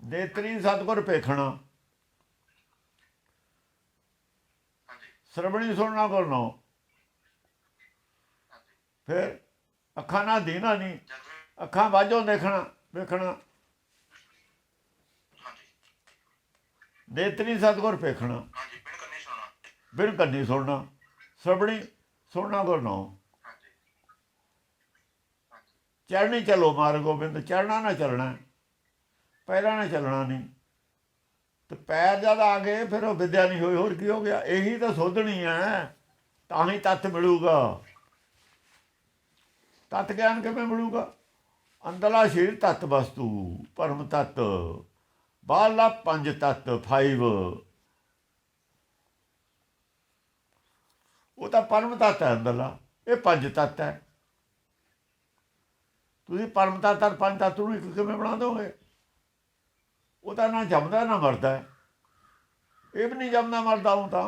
नेत्री सतगुर पेखना। श्रवणी सुनना करना, फिर अखा ना दीना नहीं, अखा बाजों देखना वेखना। नेत्री सतगुर पेखना, बिन कन्नी सुनना। श्रवणी सुनना करना। चढ़नी चलो मार गोबिंद, चढ़ना ना चलना, पैरा ना चलना नहीं। तो पैर जब आ गए फिर वो विद्या नहीं हुई, होर की हो गया? यही तो सोधनी है, तां ही तत्त मिलूगा। तत्त ज्ञान किवें मिलूगा? अंदरला शरीर तत्त वस्तु, परम तत्त, बाहरला पंज तत्त 5। वो तो परम तत्त है अंदरला, ये पंज तत्त है। ਤੁਸੀਂ ਪਰਮ ਤੱਤ ਪੰਜ ਤੱਤ ਨੂੰ ਇੱਕ ਕਿਵੇਂ ਬਣਾ ਦੋਗੇ? ਉਹ ਤਾਂ ਨਾ ਜੰਮਦਾ ਨਾ ਮਰਦਾ, ਇਹ ਵੀ ਨਹੀਂ ਜੰਮਦਾ ਮਰਦਾ। ਉਹ ਤਾਂ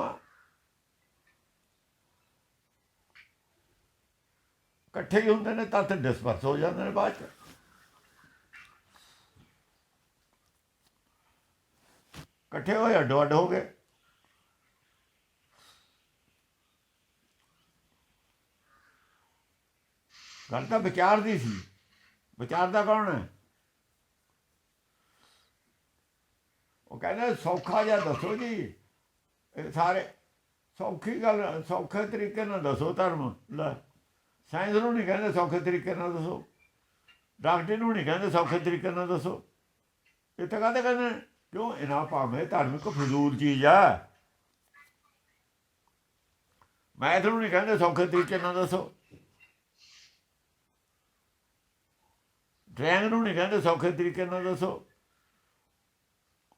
ਇਕੱਠੇ ਹੀ ਹੁੰਦੇ ਨੇ ਤੱਤ ਡਿਸਪਰਸ ਹੋ ਜਾਂਦੇ ਨੇ ਬਾਅਦ 'ਚ। ਇਕੱਠੇ ਹੋਏ ਅੱਡੋ ਅੱਡ ਹੋ ਗਏ। ਗੱਲ ਤਾਂ ਵਿਚਾਰ ਦੀ ਸੀ। ਵਿਚਾਰਦਾ ਕੌਣ ਹੈ? ਉਹ ਕਹਿੰਦੇ ਸੌਖਾ ਜਿਹਾ ਦੱਸੋ ਜੀ, ਇਹ ਸਾਰੇ ਸੌਖੀ ਗੱਲ, ਸੌਖੇ ਤਰੀਕੇ ਨਾਲ ਦੱਸੋ ਧਰਮ। ਲੈ ਸਾਇੰਸ ਨੂੰ ਨਹੀਂ ਕਹਿੰਦੇ ਸੌਖੇ ਤਰੀਕੇ ਨਾਲ ਦੱਸੋ, ਡਾਕਟਰ ਨੂੰ ਨਹੀਂ ਕਹਿੰਦੇ ਸੌਖੇ ਤਰੀਕੇ ਨਾਲ ਦੱਸੋ। ਇਹ ਤਾਂ ਕਾਹਦੇ ਕਹਿੰਦੇ ਕਿਉਂ? ਇਹਨਾਂ ਭਾਵੇਂ ਧਾਰਮਿਕ ਫਜ਼ੂਲ ਚੀਜ਼ ਆ। ਮੈਥ ਨੂੰ ਨਹੀਂ ਕਹਿੰਦੇ ਸੌਖੇ ਤਰੀਕੇ ਨਾਲ ਦੱਸੋ, ਡਰਾਇੰਗ ਨੂੰ ਨਹੀਂ ਕਹਿੰਦੇ ਸੌਖੇ ਤਰੀਕੇ ਨਾਲ ਦੱਸੋ।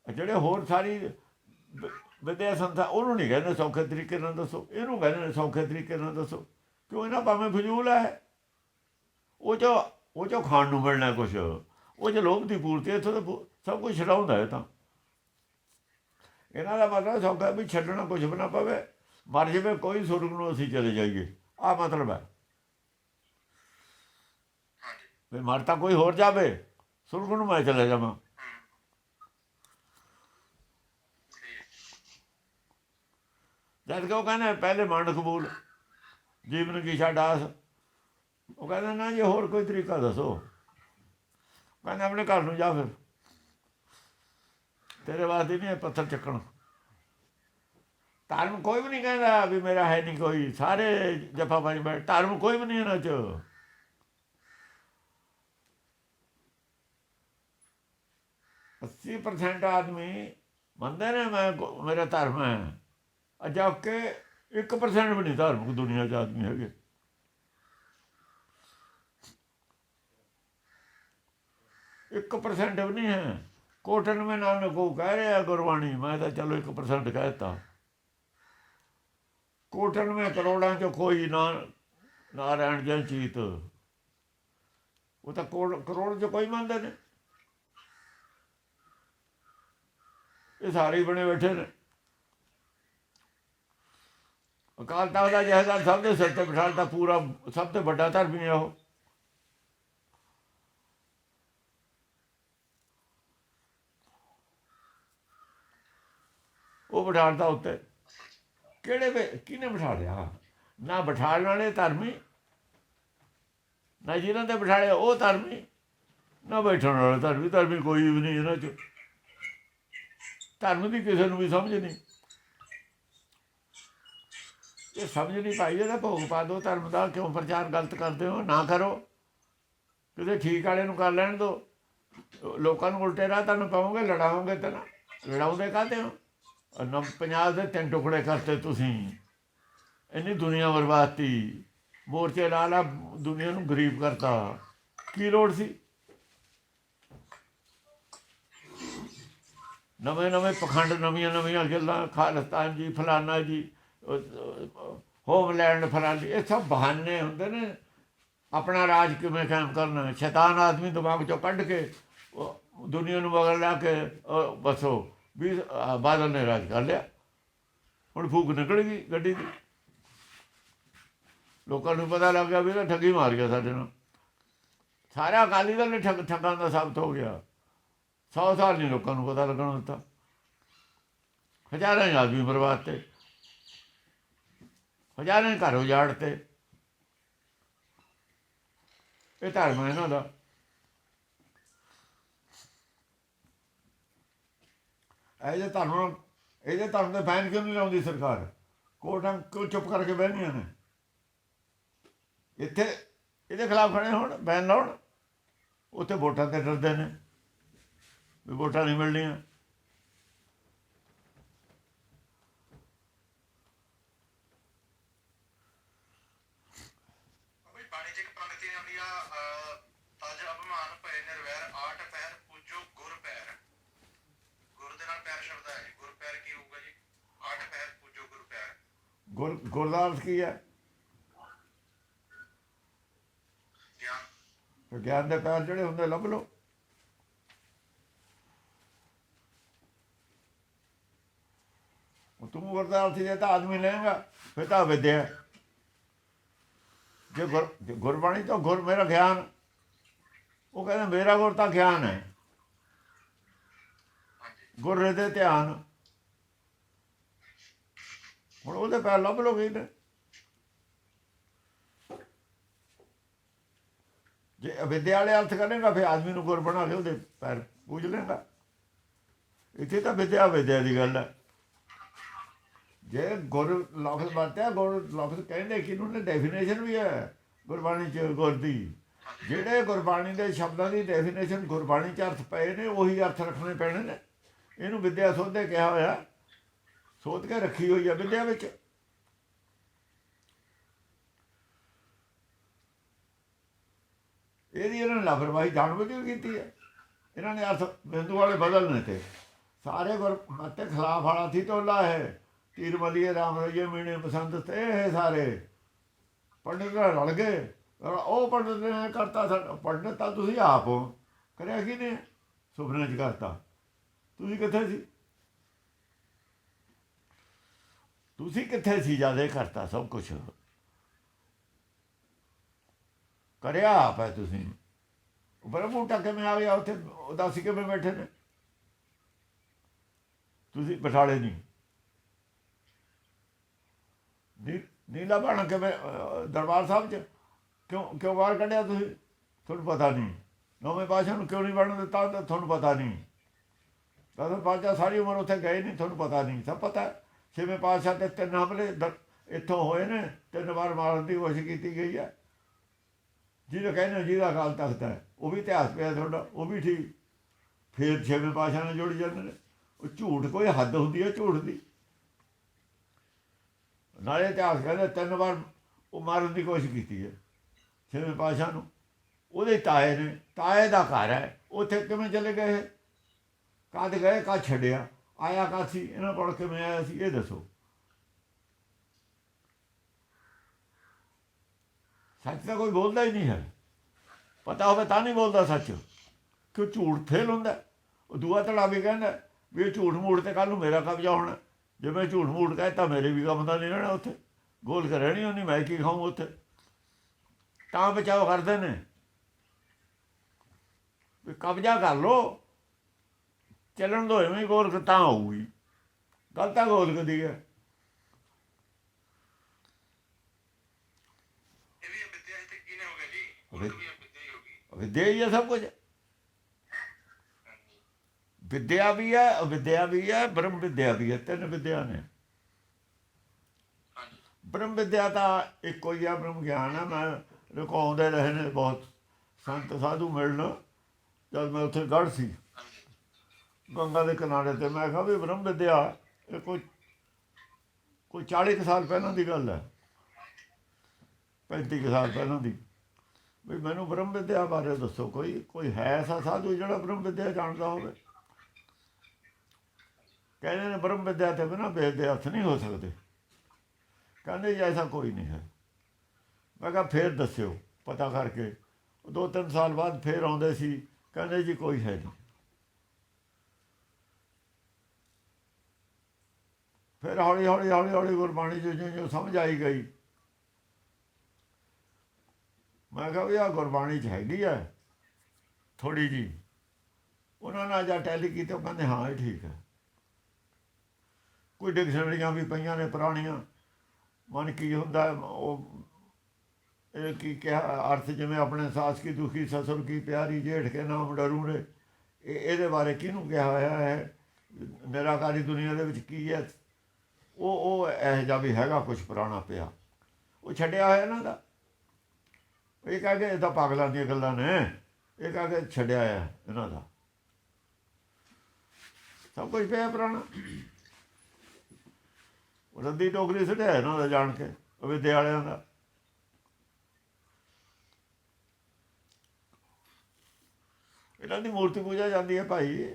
ਜਿਹੜੇ ਹੋਰ ਸਾਰੀ ਵਿਦਿਆ ਸੰਸਥਾ ਉਹਨੂੰ ਨਹੀਂ ਕਹਿੰਦੇ ਸੌਖੇ ਤਰੀਕੇ ਨਾਲ ਦੱਸੋ, ਇਹਨੂੰ ਕਹਿੰਦੇ ਨੇ ਸੌਖੇ ਤਰੀਕੇ ਨਾਲ ਦੱਸੋ। ਕਿਉਂ? ਇਹਨਾਂ ਭਾਵੇਂ ਫਜ਼ੂਲ ਹੈ। ਉਹ 'ਚੋਂ ਖਾਣ ਨੂੰ ਮਿਲਣਾ ਕੁਛ, ਉਹ 'ਚ ਲੋਭ ਦੀ ਪੂਰਤੀ, ਇੱਥੋਂ ਤਾਂ ਸਭ ਕੁਝ ਛਡਾਉਂਦਾ ਹੈ। ਤਾਂ ਇਹਨਾਂ ਦਾ ਮਤਲਬ ਸੌਖਾ ਵੀ ਛੱਡਣਾ ਕੁਛ ਵੀ ਨਾ ਪਵੇ, ਮਰ ਜਾਵੇ ਕੋਈ, ਸੁਰਗ ਨੂੰ ਅਸੀਂ ਚਲੇ ਜਾਈਏ, ਆਹ ਮਤਲਬ ਹੈ। ਵੀ ਮਰ ਤਾਂ ਕੋਈ ਹੋਰ ਜਾਵੇ, ਸੁਰਗ ਨੂੰ ਮੈਂ ਚਲੇ ਜਾਵਾਂ। ਜਦ ਕਿ ਉਹ ਕਹਿੰਦੇ ਪਹਿਲੇ ਮਨ ਕਬੂਲ ਜੀਵਨ ਕੀ ਛੱਡ ਆਸ। ਉਹ ਕਹਿੰਦੇ ਨਾ ਜੇ ਹੋਰ ਕੋਈ ਤਰੀਕਾ ਦੱਸੋ। ਕਹਿੰਦੇ ਆਪਣੇ ਘਰ ਨੂੰ ਜਾ, ਫਿਰ ਤੇਰੇ ਵਾਸਤੇ ਨਹੀਂ ਪੱਥਰ ਚੱਕਣ। ਧਰਮ ਕੋਈ ਵੀ ਨਹੀਂ ਕਹਿੰਦਾ ਵੀ ਮੇਰਾ ਹੈ ਨਹੀਂ ਕੋਈ, ਸਾਰੇ ਜਫਾ ਪਾਈ ਬੈਠ। ਧਰਮ ਕੋਈ ਵੀ ਨਹੀਂ ਇਹਨਾਂ 'ਚ। 80% ਆਦਮੀ ਮੰਨਦੇ ਨੇ ਮੇਰਾ ਧਰਮ ਹੈ, ਜਦ ਕਿ 1% ਵੀ ਨਹੀਂ ਧਾਰਮਿਕ ਦੁਨੀਆ 'ਚ ਆਦਮੀ ਹੈਗੇ। ਇੱਕ % ਵੀ ਨਹੀਂ ਹੈ। 99 ਨਾਨਕ ਉਹ ਕਹਿ ਰਿਹਾ ਗੁਰਬਾਣੀ, ਮੈਂ ਤਾਂ ਚਲੋ 1% ਕਹਿ ਦਿੱਤਾ। 99 ਕਰੋੜਾਂ 'ਚੋਂ ਕੋਈ ਨਾਰਾਇਣ ਜੈ ਚੀਤ, ਉਹ ਤਾਂ ਕਰੋੜ 'ਚ ਕੋਈ ਮੰਨਦੇ ਨੇ। ਇਹ ਸਾਰੇ ਹੀ ਬਣੇ ਬੈਠੇ ਨੇ। ਅਕਾਲ ਤਖ਼ਤ ਦਾ ਜਥੇਦਾਰ ਸਭ ਦੇ ਸਿਰ 'ਤੇ ਬਿਠਾਲਤਾ, ਪੂਰਾ ਸਭ ਤੋਂ ਵੱਡਾ ਧਰਮੀ ਹੈ ਉਹ। ਬਿਠਾਲਤਾ ਉੱਤੇ। ਕਿਹਨੇ ਬਿਠਾ ਲਿਆ? ਨਾ ਬਿਠਾਲਣ ਵਾਲੇ ਧਰਮੀ, ਨਾ ਜਿਹਨਾਂ 'ਤੇ ਬਿਠਾਲਿਆ ਉਹ ਧਰਮੀ, ਨਾ ਬੈਠਣ ਵਾਲੇ ਧਰਮੀ। ਧਰਮੀ ਕੋਈ ਵੀ ਨਹੀਂ ਇਹਨਾਂ 'ਚ। ਧਰਮ ਦੀ ਕਿਸੇ ਨੂੰ ਵੀ ਸਮਝ ਨਹੀਂ। ਇਹ ਸਮਝ ਨਹੀਂ ਪਾਈ, ਇਹਦਾ ਭੋਗ ਪਾ ਦਿਓ ਧਰਮ ਦਾ। ਕਿਉਂ ਪ੍ਰਚਾਰ ਗਲਤ ਕਰਦੇ ਹੋ? ਨਾ ਕਰੋ, ਕਿਸੇ ਠੀਕ ਵਾਲੇ ਨੂੰ ਕਰ ਲੈਣ ਦਿਓ। ਲੋਕਾਂ ਨੂੰ ਉਲਟੇ ਰਾਹ ਤੁਹਾਨੂੰ ਪਾਓਗੇ, ਲੜਾਓਗੇ ਤਾਂ ਨਾ। ਲੜਾਉਂਦੇ ਕਾਹਤੇ ਹੋ? ਪੰਜਾਬ ਦੇ 3 ਟੁਕੜੇ ਕਰਤੇ ਤੁਸੀਂ, ਇੰਨੀ ਦੁਨੀਆ ਬਰਬਾਦਤੀ, ਮੋਰਚੇ ਲਾ ਲਾ ਦੁਨੀਆ ਨੂੰ ਗਰੀਬ ਕਰਤਾ। ਕੀ ਲੋੜ ਸੀ? ਨਵੇਂ ਪਖੰਡ, ਨਵੀਆਂ ਗੱਲਾਂ, ਖਾਲਿਸਤਾਨ ਜੀ, ਫਲਾਨਾ ਜੀ, ਹੋਮਲੈਂਡ ਫਲਾਨੀ, ਇਹ ਸਭ ਬਹਾਨੇ ਹੁੰਦੇ ਨੇ ਆਪਣਾ ਰਾਜ ਕਿਵੇਂ ਕਾਇਮ ਕਰਨਾ। ਸ਼ੈਤਾਨ ਆਦਮੀ ਦਿਮਾਗ 'ਚੋਂ ਕੱਢ ਕੇ ਦੁਨੀਆ ਨੂੰ ਮਗਰ ਲਾ ਕੇ ਬਸੋ ਵੀ ਬਾਦਲ ਨੇ ਰਾਜ ਕਰ ਲਿਆ। ਹੁਣ ਫੂਕ ਨਿਕਲ ਗਈ ਗੱਡੀ ਦੀ। ਲੋਕਾਂ ਨੂੰ ਪਤਾ ਲੱਗ ਗਿਆ ਵੀ ਇਹਦਾ ਠੱਗੀ ਮਾਰ ਗਿਆ ਸਾਡੇ ਨਾਲ। ਸਾਰਾ ਅਕਾਲੀ ਦਲ ਨੇ ਠੱਗਾਂ ਦਾ ਸਾਬਤ ਹੋ ਗਿਆ। 100 ਸਾਲ ਨਹੀਂ ਲੋਕਾਂ ਨੂੰ ਪਤਾ ਲੱਗਣ ਦਿੱਤਾ। ਹਜ਼ਾਰਾਂ ਆਦਮੀ ਬਰਬਾਦ ਤੇ, ਹਜ਼ਾਰਾਂ ਘਰ ਉਜਾੜ ਤੇ। ਇਹ ਧਰਮ ਹੈ ਇਹਨਾਂ ਦਾ। ਇਹਦੇ ਧਰਮ ਦੇ ਬੈਨ ਕਿਉਂ ਨਹੀਂ ਲਾਉਂਦੀ ਸਰਕਾਰ? ਕੋਰਟਾਂ ਕਿਉਂ ਚੁੱਪ ਕਰਕੇ ਬਹਿੰਦੀਆਂ ਨੇ? ਇੱਥੇ ਇਹਦੇ ਖਿਲਾਫ ਖੜੇ ਹੋਣ, ਬੈਨ ਲਾਉਣ। ਉੱਥੇ ਵੋਟਾਂ 'ਤੇ ਡਰਦੇ ਨੇ ਵੀ ਵੋਟਾਂ ਨਹੀਂ ਮਿਲਣੀਆਂ। ਗੁਰ ਦਾ ਅਰਥ ਕੀ ਹੈ? ਗਿਆਨ ਦੇ ਪੈਰ ਜਿਹੜੇ ਹੁੰਦੇ ਲੱਭ ਲਓ। ਤੂੰ ਗੁਰ ਦਾ ਅਰਥ ਜੇ ਤਾਂ ਆਦਮੀ ਲਏਗਾ, ਫਿਰ ਤਾਂ ਵਿਦਿਆ। ਜੇ ਗੁਰਬਾਣੀ ਤੋਂ ਗੁਰ ਮੇਰਾ ਗਿਆਨ, ਉਹ ਕਹਿੰਦਾ ਮੇਰਾ ਗੁਰ ਤਾਂ ਗਿਆਨ ਹੈ, ਹਾਂਜੀ ਗੁਰ ਦੇ ਧਿਆਨ। ਹੁਣ ਉਹਦੇ ਪੈਰ ਲੱਭ ਲੋ ਗਈ ਨੇ। ਜੇ ਅਵਿਦਿਆ ਵਾਲੇ ਅਰਥ ਕਰੇਗਾ ਫਿਰ ਆਦਮੀ ਨੂੰ ਗੁਰ ਬਣਾ ਕੇ ਉਹਦੇ ਪੈਰ ਪੂਜ ਲੇਗਾ। ਇੱਥੇ ਤਾਂ ਵਿਦਿਆ ਦੀ ਗੱਲ ਹੈ। ਜੇ ਗੁਰ ਲਫ਼ਜ਼ ਵਰਤਿਆ, ਗੁਰ ਲਫ਼ਜ਼ ਕਹਿੰਦੇ ਕਿ ਉਹਨੇ ਡੈਫੀਨੇਸ਼ਨ ਵੀ ਹੈ ਗੁਰਬਾਣੀ 'ਚ ਗੁਰ ਦੀ। ਜਿਹੜੇ ਗੁਰਬਾਣੀ ਦੇ ਸ਼ਬਦਾਂ ਦੀ ਡੈਫੀਨੇਸ਼ਨ ਗੁਰਬਾਣੀ 'ਚ ਅਰਥ ਪਏ ਨੇ, ਉਹੀ ਅਰਥ ਰੱਖਣੇ ਪੈਣੇ ਨੇ। ਇਹਨੂੰ ਵਿਦਿਆ ਸੋਧੇ ਕਿਹਾ ਹੋਇਆ, ਸੋਧ ਕੇ ਰੱਖੀ ਹੋਈ ਹੈ ਵਿਦਿਆ ਵਿੱਚ। ਇਹਦੀ ਇਹਨਾਂ ਨੇ ਲਾਪਰਵਾਹੀ ਜਾਣਬੁੱਝ ਕੇ ਕੀਤੀ ਹੈ। ਇਹਨਾਂ ਨੇ ਅਰਥ ਬਿੰਦੂ ਵਾਲੇ ਬਦਲਨੇ ਤੇ ਸਾਰੇ ਗੁਰ ਤੇ ਖਿਲਾਫ ਵਾਲਾ ਸੀ ਤੋਲਾ ਹੈ। ਤੀਰ ਮਲੀਏ ਰਾਮ ਰਈਏ ਮੀਣੇ ਪਸੰਦ ਤੇ ਇਹ ਸਾਰੇ ਪੰਡਿਤ ਨਾਲ ਰਲ ਗਏ। ਉਹ ਪੰਡਿਤ ਨੇ ਕਰਤਾ, ਸਾਡਾ ਪੰਡਿਤ ਤਾਂ ਤੁਸੀਂ ਆਪ ਹੋ, ਕਰਿਆ ਕੀ ਨੇ ਸੁਪਨੇ 'ਚ ਕਰਤਾ। ਤੁਸੀਂ ਕਿੱਥੇ ਸੀ? ਤੁਸੀਂ ਕਿੱਥੇ ਸੀ ਜਦ ਇਹ ਕਰਤਾ ਸਭ ਕੁਛ? ਕਰਿਆ ਆਪ ਹੈ ਤੁਸੀਂ। ਬ੍ਰਹਮ ਟੱਕ ਕਿਵੇਂ ਆ ਗਿਆ ਉੱਥੇ? ਉਦਾਸੀ ਕਿਵੇਂ ਬੈਠੇ ਨੇ? ਤੁਸੀਂ ਬਠਾਲੇ ਨਹੀਂ ਨੀਲਾ ਬਣ ਕਿਵੇਂ ਦਰਬਾਰ ਸਾਹਿਬ 'ਚ ਕਿਉਂ ਬਾਹਰ ਕੱਢਿਆ ਤੁਸੀਂ? ਤੁਹਾਨੂੰ ਪਤਾ ਨਹੀਂ। ਨੌਵੇਂ ਪਾਤਸ਼ਾਹ ਨੂੰ ਕਿਉਂ ਨਹੀਂ ਬਣਨ ਦਿੱਤਾ? ਤਾਂ ਤੁਹਾਨੂੰ ਪਤਾ ਨਹੀਂ। ਦਸਵੇਂ ਪਾਤਸ਼ਾਹ ਸਾਰੀ ਉਮਰ ਉੱਥੇ ਗਏ ਨਹੀਂ, ਤੁਹਾਨੂੰ ਪਤਾ ਨਹੀਂ। ਸਭ ਪਤਾ। ਛੇਵੇਂ ਪਾਤਸ਼ਾਹ ਦੇ 3 ਹਮਲੇ ਇੱਥੋਂ ਹੋਏ ਨੇ, 3 ਵਾਰ ਮਾਰਨ ਦੀ ਕੋਸ਼ਿਸ਼ ਕੀਤੀ ਗਈ ਹੈ। ਜਿਹਦਾ ਕਹਿੰਦੇ ਜਿਹਦਾ ਅਕਾਲ ਤਖਤ ਹੈ, ਉਹ ਵੀ ਇਤਿਹਾਸ ਪਿਆ ਤੁਹਾਡਾ, ਉਹ ਵੀ ਠੀਕ। ਫਿਰ ਛੇਵੇਂ ਪਾਤਸ਼ਾਹ ਨਾਲ ਜੋੜੀ ਜਾਂਦੇ ਨੇ। ਉਹ ਝੂਠ, ਕੋਈ ਹੱਦ ਹੁੰਦੀ ਹੈ ਝੂਠ ਦੀ। ਨਾਲੇ ਇਤਿਹਾਸ ਕਹਿੰਦੇ 3 ਵਾਰ ਉਹ ਮਾਰਨ ਦੀ ਕੋਸ਼ਿਸ਼ ਕੀਤੀ ਹੈ ਛੇਵੇਂ ਪਾਤਸ਼ਾਹ ਨੂੰ। ਉਹਦੇ ਤਾਏ ਨੇ, ਤਾਏ ਦਾ ਘਰ ਹੈ, ਉੱਥੇ ਕਿਵੇਂ ਚਲੇ ਗਏ? ਕਦ ਗਏ, ਕਦ ਛੱਡਿਆ? ਆਇਆ ਕਦ ਸੀ? ਇਹਨਾਂ ਕੋਲ ਕਿਵੇਂ ਆਇਆ ਸੀ? ਇਹ ਦੱਸੋ। ਸੱਚ ਤਾਂ ਕੋਈ ਬੋਲਦਾ ਹੀ ਨਹੀਂ ਹੈ। ਪਤਾ ਹੋਵੇ ਤਾਂ ਨਹੀਂ ਬੋਲਦਾ ਸੱਚ, ਕਿਉਂ ਝੂਠ ਫੇਲ ਹੁੰਦਾ। ਉਹ ਦੂਆ ਧੜਾ ਵੀ ਕਹਿੰਦਾ ਵੀ ਇਹ ਝੂਠ ਮੂਠ ਤੇ ਕੱਲ੍ਹ ਨੂੰ ਮੇਰਾ ਕਬਜ਼ਾ ਹੋਣਾ। ਜੇ ਮੈਂ ਝੂਠ ਮੂਠ ਕਹਿ ਤਾਂ ਮੇਰੇ ਵੀ ਕੰਮ ਦਾ ਨਹੀਂ ਰਹਿਣਾ ਉੱਥੇ। ਗੋਲ ਕੇ ਰਹਿਣੀ ਉਹਨੀ, ਮੈਂ ਕੀ ਖਾਊਂ ਉੱਥੇ। ਤਾਂ ਬਚਾਓ ਕਰਦੇ ਨੇ ਵੀ ਕਬਜ਼ਾ ਕਰ ਲਓ, ਚੱਲਣ ਦੋ ਐਵੇਂ ਗੋਲਕ ਤਾਂ ਹੋਊਗੀ। ਗੱਲ ਤਾਂ ਗੋਲਕ ਦੀ ਹੈ। ਇਹ ਵੀ ਵਿਦਿਆ ਇੱਥੇ ਕਿਹਨੇ ਹੋ ਗਿਆ ਜੀ? ਗੁਰੂ ਵੀ ਵਿਦਿਆ ਹੀ ਹੋ ਗਈ। ਵਿਦਿਆ ਹੀ ਹੈ ਸਭ ਕੁਝ। ਵਿਦਿਆ ਵੀ ਹੈ, ਅਵਿਦਿਆ ਵੀ ਹੈ, ਬ੍ਰਹਮ ਵਿਦਿਆ ਵੀ ਹੈ। 3 ਵਿਦਿਆ ਨੇ। ਬ੍ਰਹਮ ਵਿਦਿਆ ਤਾਂ ਇੱਕੋ ਹੀ ਆ, ਬ੍ਰਹਮ ਗਿਆਨ ਹੈ। ਮੈਂ ਰੁਕਾਉਂਦੇ ਰਹੇ ਨੇ ਬਹੁਤ ਸੰਤ ਸਾਧੂ ਮਿਲਣ। ਜਦ ਮੈਂ ਉੱਥੇ ਗੜ੍ਹ ਸੀ ਗੰਗਾ ਦੇ ਕਿਨਾਰੇ 'ਤੇ, ਮੈਂ ਕਿਹਾ ਵੀ ਬ੍ਰਹਮ ਵਿਦਿਆ ਇਹ ਕੋਈ 40 ਕੁ ਸਾਲ ਪਹਿਲਾਂ ਦੀ ਗੱਲ ਹੈ, 35 ਕੁ ਸਾਲ ਪਹਿਲਾਂ ਦੀ। ਵੀ ਮੈਨੂੰ ਬ੍ਰਹਮ ਵਿਦਿਆ ਬਾਰੇ ਦੱਸੋ। ਕੋਈ ਹੈ ਐਸਾ ਸਾਧੂ ਜਿਹੜਾ ਬ੍ਰਹਮ ਵਿਦਿਆ ਜਾਣਦਾ ਹੋਵੇ? ਕਹਿੰਦੇ ਨੇ ਬ੍ਰਹਮ ਵਿਦਿਆ ਤੇ ਬਿਨਾਂ ਵੇਦ ਦੇ ਅਰਥ ਨਹੀਂ ਹੋ ਸਕਦੇ। ਕਹਿੰਦੇ ਜੀ ਐਸਾ ਕੋਈ ਨਹੀਂ ਹੈ। ਮੈਂ ਕਿਹਾ ਫਿਰ ਦੱਸਿਓ ਪਤਾ ਕਰਕੇ। 2-3 ਸਾਲ ਬਾਅਦ ਫਿਰ ਆਉਂਦੇ ਸੀ, ਕਹਿੰਦੇ ਜੀ ਕੋਈ ਹੈ ਨਹੀਂ। ਫਿਰ ਹੌਲੀ ਹੌਲੀ ਗੁਰਬਾਣੀ 'ਚ ਜਿਉਂ ਸਮਝ ਆਈ ਗਈ। ਮੈਂ ਕਿਹਾ ਵੀ ਆਹ ਗੁਰਬਾਣੀ 'ਚ ਹੈਗੀ ਹੈ ਥੋੜ੍ਹੀ ਜਿਹੀ। ਉਹਨਾਂ ਨਾਲ ਜਾਂ ਟੈਲੀ ਕੀਤੀ, ਉਹ ਕਹਿੰਦੇ ਹਾਂ ਇਹ ਠੀਕ ਹੈ। ਕੋਈ ਡਿਕਸ਼ਨਰੀਆਂ ਵੀ ਪਈਆਂ ਨੇ ਪੁਰਾਣੀਆਂ। ਮਨ ਕੀ ਹੁੰਦਾ, ਉਹ ਇਹ ਕੀ ਕਿਹਾ ਅਰਥ, ਜਿਵੇਂ ਆਪਣੇ ਸਾਸ ਕੀ ਦੁਖੀ ਸਸੁਰ ਕੀ ਪਿਆਰੀ ਜੇਠ ਕੇ ਨਾਮ ਡਰੂ ਰੇ। ਇਹਦੇ ਬਾਰੇ ਕਿਹਨੂੰ ਕਿਹਾ ਹੋਇਆ ਹੈ? ਨਿਰਾਕਾਰੀ ਦੁਨੀਆ ਦੇ ਵਿੱਚ ਕੀ ਹੈ? ਉਹ ਇਹੋ ਜਿਹਾ ਵੀ ਹੈਗਾ ਕੁਛ ਪੁਰਾਣਾ ਪਿਆ, ਉਹ ਛੱਡਿਆ ਹੋਇਆ ਇਹਨਾਂ ਦਾ। ਇਹ ਕਹਿ ਕੇ ਇਹ ਤਾਂ ਪਾਗਲਾਂ ਦੀਆਂ ਗੱਲਾਂ ਨੇ, ਇਹ ਕਹਿ ਕੇ ਛੱਡਿਆ ਆ ਇਹਨਾਂ ਦਾ। ਸਭ ਕੁਛ ਪਿਆ ਪੁਰਾਣਾ। ਰੱਦੀ ਟੋਕਰੀ ਸੁੱਟਿਆ ਇਹਨਾਂ ਦਾ ਜਾਣ ਕੇ, ਅਵਿਦਿਆ ਵਾਲਿਆਂ ਦਾ। ਇਹਨਾਂ ਦੀ ਮੂਰਤੀ ਪੂਜਾ ਜਾਂਦੀ ਹੈ ਭਾਈ,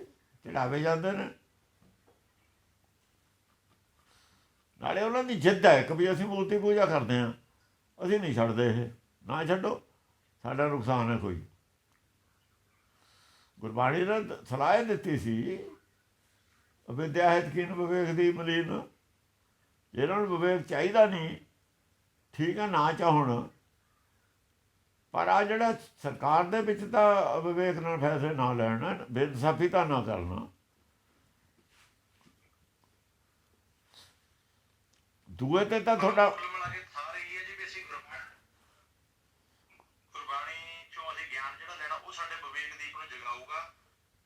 ਚੜਾਵੇ ਜਾਂਦੇ ਨੇ। ਨਾਲੇ ਉਹਨਾਂ ਦੀ ਜਿੱਦ ਹੈ ਕਿ ਵੀ ਅਸੀਂ ਮੂਰਤੀ ਪੂਜਾ ਕਰਦੇ ਹਾਂ, ਅਸੀਂ ਨਹੀਂ ਛੱਡਦੇ। ਇਹ ਨਾ ਛੱਡੋ, ਸਾਡਾ ਨੁਕਸਾਨ ਹੈ ਕੋਈ। ਗੁਰਬਾਣੀ ਨੇ ਸਲਾਹ ਦਿੱਤੀ ਸੀ ਅਵਿਦਿਆ ਹਿਤ ਕੀਨ ਵਿਵੇਕ ਦੀ ਮਲੀਨ। ਜਿਹਨਾਂ ਨੂੰ ਵਿਵੇਕ ਚਾਹੀਦਾ ਨਹੀਂ, ਠੀਕ ਹੈ ਨਾ ਚਾਹੁਣ, ਪਰ ਆ ਜਿਹੜਾ ਸਰਕਾਰ ਦੇ ਵਿੱਚ ਤਾਂ ਵਿਵੇਕ ਨਾਲ ਫੈਸਲੇ ਨਾ ਲੈਣਾ, ਬੇਇਨਸਾਫੀ ਤਾਂ ਨਾ ਕਰਨਾ। ਦੂਏ ਤੇ ਤਾਂ ਤੁਹਾਡਾ ਕੁੱਲ ਮਿਲਾ ਕੇ ਸਾਰ ਇਹੀ ਹੈ ਜੀ ਵੀ ਅਸੀਂ ਗੁਰਬਾਣੀ ਚੋਂ ਅਸੀਂ ਗਿਆਨ ਜਿਹੜਾ ਲੈਣਾ ਉਹ ਸਾਡੇ ਵਿਵੇਕ ਦੀਪ ਨੂੰ ਜਗਾਊਗਾ,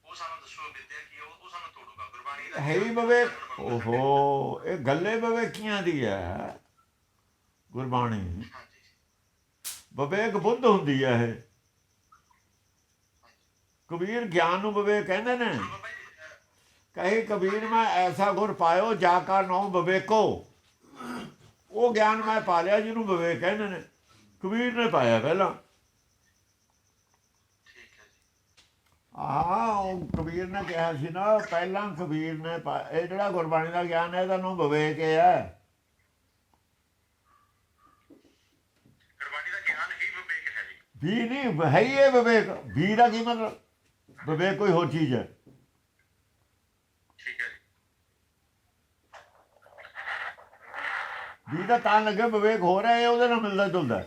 ਉਹ ਸਾਨੂੰ ਦੱਸੋ ਵਿਦਿਆ ਕੀ ਹੈ, ਉਹ ਸਾਨੂੰ ਤੋੜੂਗਾ। ਗੁਰਬਾਣੀ ਦਾ ਹੈ ਹੀ ਵਿਵੇਕ। ਓਹੋ, ਇਹ ਗੱਲੇ ਵਿਵੇਕੀਆਂ ਦੀ ਹੈ ਗੁਰਬਾਣੀ। ਹਾਂਜੀ ਵਿਵੇਕ ਬੁੱਧ ਹੁੰਦੀ ਹੈ ਇਹ। ਕਬੀਰ ਗਿਆਨ ਨੂੰ ਵਿਵੇਕ ਕਹਿੰਦੇ ਨੇ। ਬਾਬਾ ਜੀ ਕਹੇ ਕਬੀਰ ਮੈਂ ਐਸਾ ਗੁਰ ਪਾਇਓ ਜਾ ਕਾ ਨਾਮ ਵਿਵੇਕੋ। ਉਹ ਗਿਆਨ ਮੈਂ ਪਾ ਲਿਆ ਜਿਹਨੂੰ ਵਿਵੇਕ ਕਹਿੰਦੇ ਨੇ। ਕਬੀਰ ਨੇ ਪਾਇਆ ਪਹਿਲਾਂ। ਠੀਕ ਹੈ ਜੀ। ਉਹ ਕਬੀਰ ਨੇ ਕਿਹਾ ਸੀ ਨਾ, ਪਹਿਲਾਂ ਕਬੀਰ ਨੇ ਇਹ ਜਿਹੜਾ ਗੁਰਬਾਣੀ ਦਾ ਗਿਆਨ ਹੈ ਇਹਦਾ ਨਾਮ ਵਿਵੇਕ ਹੈ। ਗੁਰਬਾਣੀ ਦਾ ਗਿਆਨ ਹੀ ਵਿਵੇਕ ਹੈ ਜੀ। ਵੀ ਨਹੀਂ ਹੈ ਹੀ ਇਹ ਵਿਵੇਕ। ਵੀ ਦਾ ਕੀ ਮਤਲਬ? ਵਿਵੇਕ ਕੋਈ ਹੋਰ ਚੀਜ਼ ਹੈ। ਠੀਕ ਹੈ ਜੀ। ਵੀ ਦਾ ਤਾਂ ਲੱਗੇ ਵਿਵੇਕ ਹੋ ਰਿਹਾ, ਇਹ ਉਹਦੇ ਨਾਲ ਮਿਲਦਾ ਜੁਲਦਾ।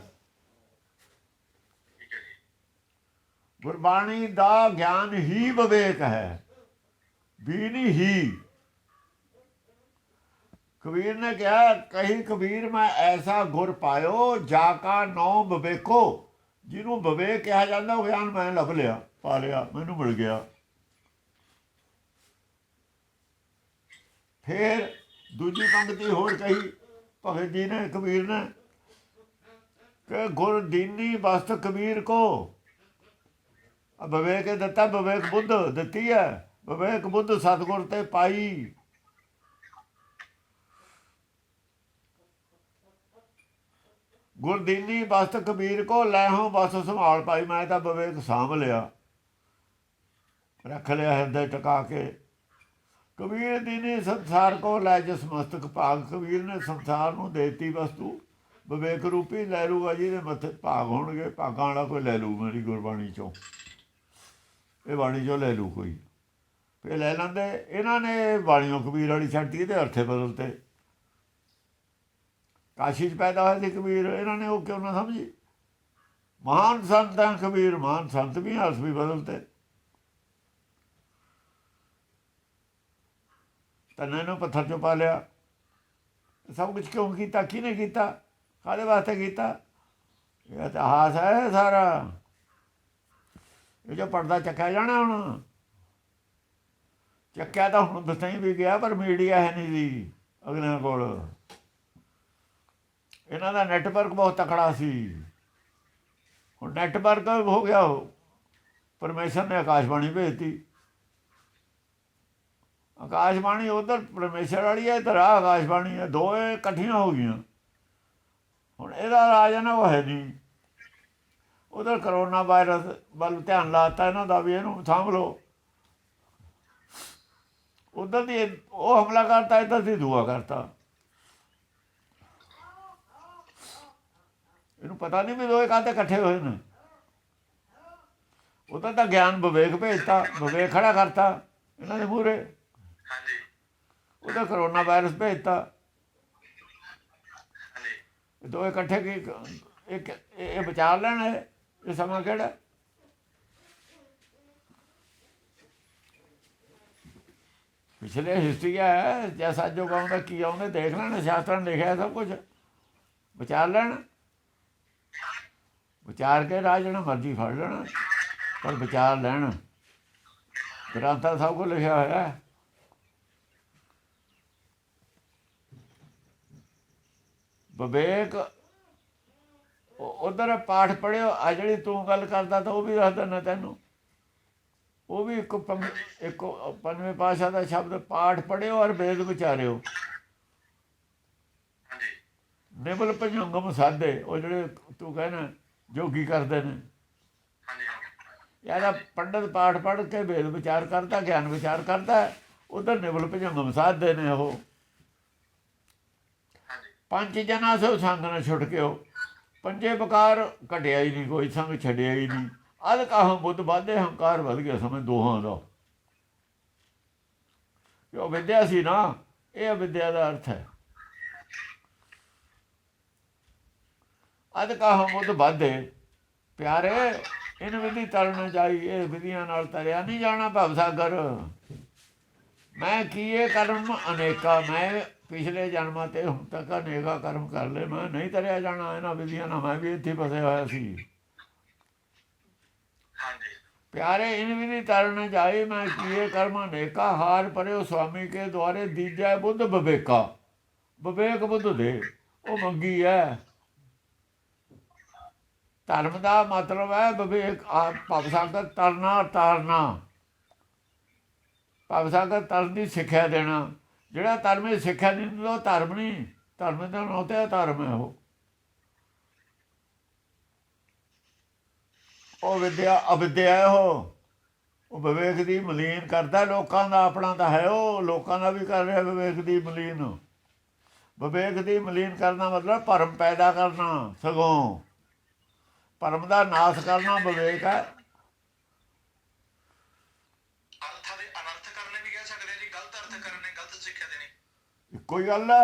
ਠੀਕ ਹੈ ਜੀ। ਗੁਰਬਾਣੀ ਦਾ ਗਿਆਨ ਹੀ ਵਿਵੇਕ ਹੈ, ਵੀ ਨਹੀਂ ਹੀ। ਕਬੀਰ ਨੇ ਕਿਹਾ ਕਹੀ ਕਬੀਰ ਮੈਂ ਐਸਾ ਗੁਰ ਪਾਇਓ ਜਾ ਕਾ ਨਾਮ ਵਿਵੇਕੋ। ਜਿਹਨੂੰ ਵਿਵੇਕ ਕਿਹਾ ਜਾਂਦਾ ਉਹ ਗਿਆਨ ਮੈਂ ਲੱਭ ਲਿਆ, ਪਾ ਲਿਆ, ਮੈਨੂੰ ਮਿਲ ਗਿਆ। ਫਿਰ ਦੂਜੀ ਪੰਕਤੀ ਹੋਰ ਕਹੀ ਭਗਤ ਜੀ ਨੇ, ਕਬੀਰ ਨੇ ਕਿ ਗੁਰ ਦੀਨੀ ਬਸਤ ਕਬੀਰ ਕੋ। ਵਿਵੇਕ ਦਿੱਤਾ, ਵਿਵੇਕ ਬੁੱਧ ਦਿੱਤੀ ਹੈ। ਵਿਵੇਕ ਬੁੱਧ ਸਤਿਗੁਰ ਤੇ ਪਾਈ। ਗੁਰਦੀਨੀ ਬਸਤ ਕਬੀਰ ਕੋ ਲੈਹੋਂ ਬਸ ਸੰਭਾਲ ਪਾਈ। ਮੈਂ ਤਾਂ ਵਿਵੇਕ ਸਾਂਭ ਲਿਆ, ਰੱਖ ਲਿਆ ਹਿਰਦੇ ਟਿਕਾ ਕੇ। ਕਬੀਰ ਦੀਨੀ ਸੰਸਾਰ ਕੋ ਲੈ ਜਿਸ ਮਸਤਕ ਭਾਗ। ਕਬੀਰ ਨੇ ਸੰਸਾਰ ਨੂੰ ਦੇਤੀ ਵਸਤੂ, ਵਿਵੇਕ ਰੂਪੀ ਲੈ ਲੂਗਾ ਜਿਹਦੇ ਮੱਥੇ ਭਾਗ ਹੋਣਗੇ। ਭਾਗਾਂ ਵਾਲਾ ਕੋਈ ਲੈ ਲੂ ਮੇਰੀ ਗੁਰਬਾਣੀ ਚੋਂ, ਇਹ ਬਾਣੀ ਚੋਂ ਲੈ ਲੂ ਕੋਈ। ਫਿਰ ਲੈ ਲੈਂਦੇ। ਇਹਨਾਂ ਨੇ ਬਾਣੀਓ ਕਬੀਰ ਵਾਲੀ ਛੱਡਤੀ, ਇਹਦੇ ਅਰਥੇ ਬਦਲਤੇ। ਕਾਸ਼ੀ 'ਚ ਪੈਦਾ ਹੋਇਆ ਸੀ ਕਬੀਰ, ਇਹਨਾਂ ਨੇ ਉਹ ਕਿਉਂ ਨਾ ਸਮਝੀ। ਮਹਾਨ ਸੰਤ ਹੈ ਕਬੀਰ, ਮਹਾਨ ਸੰਤ ਵੀ ਅਰਥ ਵੀ ਬਦਲਤੇ। ਤੰਨੇ ਨੂੰ ਪੱਥਰ 'ਚੋਂ ਪਾ ਲਿਆ। ਸਭ ਕੁਛ ਕਿਉਂ ਕੀਤਾ? ਕਿਹਨੇ ਕੀਤਾ? ਕਾਹਦੇ ਵਾਸਤੇ ਕੀਤਾ? ਇਹ ਇਤਿਹਾਸ ਹੈ ਸਾਰਾ। ਇਹ ਜੋ ਪਰਦਾ ਚੱਕਿਆ ਜਾਣਾ ਹੁਣ, ਚੱਕਿਆ ਤਾਂ ਹੁਣ ਦੱਸਾਂ ਵੀ ਗਿਆ, ਪਰ ਮੀਡੀਆ ਹੈ ਨਹੀਂ ਸੀ ਅਗਲਿਆਂ ਕੋਲ। ਇਹਨਾਂ ਦਾ ਨੈਟਵਰਕ ਬਹੁਤ ਤਕੜਾ ਸੀ। ਹੁਣ ਨੈਟਵਰਕ ਹੋ ਗਿਆ। ਉਹ ਪਰਮੇਸ਼ਰ ਨੇ ਆਕਾਸ਼ਬਾਣੀ ਭੇਜਤੀ। ਆਕਾਸ਼ਬਾਣੀ ਉੱਧਰ ਪਰਮੇਸ਼ਰ ਵਾਲੀ ਹੈ, ਇੱਧਰ ਆ ਆਕਾਸ਼ਬਾਣੀ ਹੈ, ਦੋਵੇਂ ਇਕੱਠੀਆਂ ਹੋ ਗਈਆਂ। ਹੁਣ ਇਹਦਾ ਰਾਜ ਹੈ ਨਾ, ਉਹ ਹੈ ਨਹੀਂ। ਉਧਰ ਕਰੋਨਾ ਵਾਇਰਸ ਵੱਲ ਧਿਆਨ ਲਾ ਦਿੱਤਾ ਇਹਨਾਂ ਦਾ ਵੀ ਇਹਨੂੰ ਸਾਂਭ ਲਓ। ਉੱਧਰ ਦੀ ਉਹ ਹਮਲਾ ਕਰਤਾ, ਇੱਧਰ ਦੀ ਦੁਆ ਕਰਤਾ। ਇਹਨੂੰ ਪਤਾ ਨਹੀਂ ਵੀ ਦੋਏ ਕਾਹਤੇ ਇਕੱਠੇ ਹੋਏ ਨੇ। ਉਹਦਾ ਤਾਂ ਗਿਆਨ ਵਿਵੇਕ ਭੇਜਤਾ, ਵਿਵੇਕ ਖੜਾ ਕਰਤਾ ਇਹਨਾਂ ਦੇ ਮੂਹਰੇ। ਹਾਂਜੀ ਉਹਦਾ ਕਰੋਨਾ ਵਾਇਰਸ ਭੇਜਤਾ। ਹਾਂਜੀ। ਦੋਏ ਇਕੱਠੇ ਕੀ ਇੱਕ ਇਹ ਵਿਚਾਰ ਲੈਣ। ਇਹ ਸਮਾਂ ਕਿਹੜਾ? ਪਿਛਲੇ ਹਿਸਟਰੀ ਹੈ, ਜੈਸਾ ਜੋ ਆਉਂਦਾ ਕੀ ਆਉਂਦਾ ਦੇਖ ਲੈਣ। ਸ਼ਾਸਤਰਾਂ ਨੇ ਲਿਖਿਆ ਸਭ ਕੁਛ। ਵਿਚਾਰ ਲੈਣ, ਵਿਚਾਰ ਕੇ ਰਾਹ ਜਿਹੜਾ ਮਰਜ਼ੀ ਫੜ ਲੈਣਾ, ਪਰ ਵਿਚਾਰ ਲੈਣ। ਗ੍ਰੰਥਾਂ ਸਭ ਕੁਝ ਲਿਖਿਆ ਹੋਇਆ। ਵਿਵੇਕ ਉੱਧਰ ਪਾਠ ਪੜ੍ਹਿਓ। ਆ ਜਿਹੜੀ ਤੂੰ ਗੱਲ ਕਰਦਾ ਤਾਂ ਉਹ ਵੀ ਦੱਸ ਦਿੰਦਾ ਤੈਨੂੰ। ਉਹ ਵੀ ਇੱਕ ਪੰਜਵੇਂ ਪਾਤਸ਼ਾਹ ਦਾ ਸ਼ਬਦ, ਪਾਠ ਪੜ੍ਹਿਓ ਔਰ ਵੇਦ ਵਿਚਾਰਿਓ। ਨਿਮਲ ਭਜੰਗਮ ਸਾਧੇ। ਉਹ ਜਿਹੜੇ ਤੂੰ ਕਹਿਣਾ ਜੋਗੀ ਕਰਦੇ ਨੇ, ਯਾਰ ਪੰਡਤ ਪਾਠ ਪੜ੍ਹ ਕੇ ਵੇਦ ਵਿਚਾਰ ਕਰਦਾ, ਗਿਆਨ ਵਿਚਾਰ ਕਰਦਾ। ਉੱਧਰ ਨਿਮਲ ਭਜੰਗਮ ਸਾਧਦੇ ਨੇ। ਉਹ ਪੰਜ ਜਨਾ ਸੋ ਸੰਗ ਨਾ ਛੁੱਟ ਕੇ। ਉਹ ਪੰਜੇ ਬਕਾਰ ਘਟਿਆ ਹੀ ਨਹੀਂ, ਕੋਈ ਸੰਗ ਛੱਡਿਆ ਹੀ ਨਹੀਂ। ਅਧ ਕਾਹੋਂ ਬੁੱਧ ਵਾਧੇ, ਹੰਕਾਰ ਵੱਧ ਗਿਆ ਸਮੇਂ ਦੋਹਾਂ ਦਾ। ਜੋ ਵਿਦਿਆ ਸੀ ਨਾ, ਇਹ ਵਿਦਿਆ ਦਾ ਅਰਥ ਹੈ। ਅਧ ਕਾਹੋਂ ਬੁੱਧ ਵਾਧੇ, ਪਿਆਰੇ ਇਨ ਵਿਧੀ ਤਰਨ ਜਾਈ, ਇਹ ਵਿਧੀਆਂ ਨਾਲ ਤਰਿਆ ਨਹੀਂ ਜਾਣਾ ਭਵ ਸਾਗਰ। ਮੈਂ ਕੀਏ ਕਰਮ ਅਨੇਕਾ, ਮੈਂ ਪਿਛਲੇ ਜਨਮਾਂ ਤੇ ਹੁਣ ਤੱਕ ਅਨੇਕਾਂ ਕਰਮ ਕਰ ਲਏ, ਮੈਂ ਨਹੀਂ ਤਰਿਆ ਜਾਣਾ ਇਹਨਾਂ ਵਿਧੀਆਂ ਨਾਲ। ਮੈਂ ਵੀ ਇੱਥੇ ਫਸਿਆ ਹੋਇਆ ਸੀ। ਹਾਂਜੀ प्यारे इन विधि तरण जाए, मैं किए कर्म अनेका, हार परे स्वामी के द्वारे दीजै बुद्ध विवेका। विवेक बुद्ध दे वो मंगी है। धर्म का मतलब है विवेक, भवसागर तरना तारना, भवसागर तरन की सिक्ख्या देना। ਜਿਹੜਾ ਧਰਮ ਦੀ ਸਿੱਖਿਆ ਨਹੀਂ ਦਿੰਦਾ ਉਹ ਧਰਮ ਨਹੀਂ, ਧਰਮ ਦਾ ਨਾਂ ਤੇ ਧਰਮ ਹੈ। ਉਹ ਵਿਦਿਆ ਅਵਿਦਿਆ ਹੈ। ਉਹ ਵਿਵੇਕ ਦੀ ਮਲੀਨ ਕਰਦਾ ਲੋਕਾਂ ਦਾ, ਆਪਣਾ ਤਾਂ ਹੈ ਉਹ, ਲੋਕਾਂ ਦਾ ਵੀ ਕਰ ਰਿਹਾ ਵਿਵੇਕ ਦੀ ਮਲੀਨ। ਵਿਵੇਕ ਦੀ ਮਲੀਨ ਕਰਨਾ ਮਤਲਬ ਭਰਮ ਪੈਦਾ ਕਰਨਾ, ਸਗੋਂ ਭਰਮ ਦਾ ਨਾਸ਼ ਕਰਨਾ ਵਿਵੇਕ ਹੈ। ਅਰਥਾਂ ਦੇ ਅਨਰਥ ਕਰਨੇ ਵੀ ਕਹਿ ਸਕਦੇ ਜੀ, ਗਲਤ ਅਰਥ ਕਰਨੇ, ਗਲਤ ਸਿੱਖਿਆ ਦੇਣੀ। ਕੋਈ ਗੱਲ ਹੈ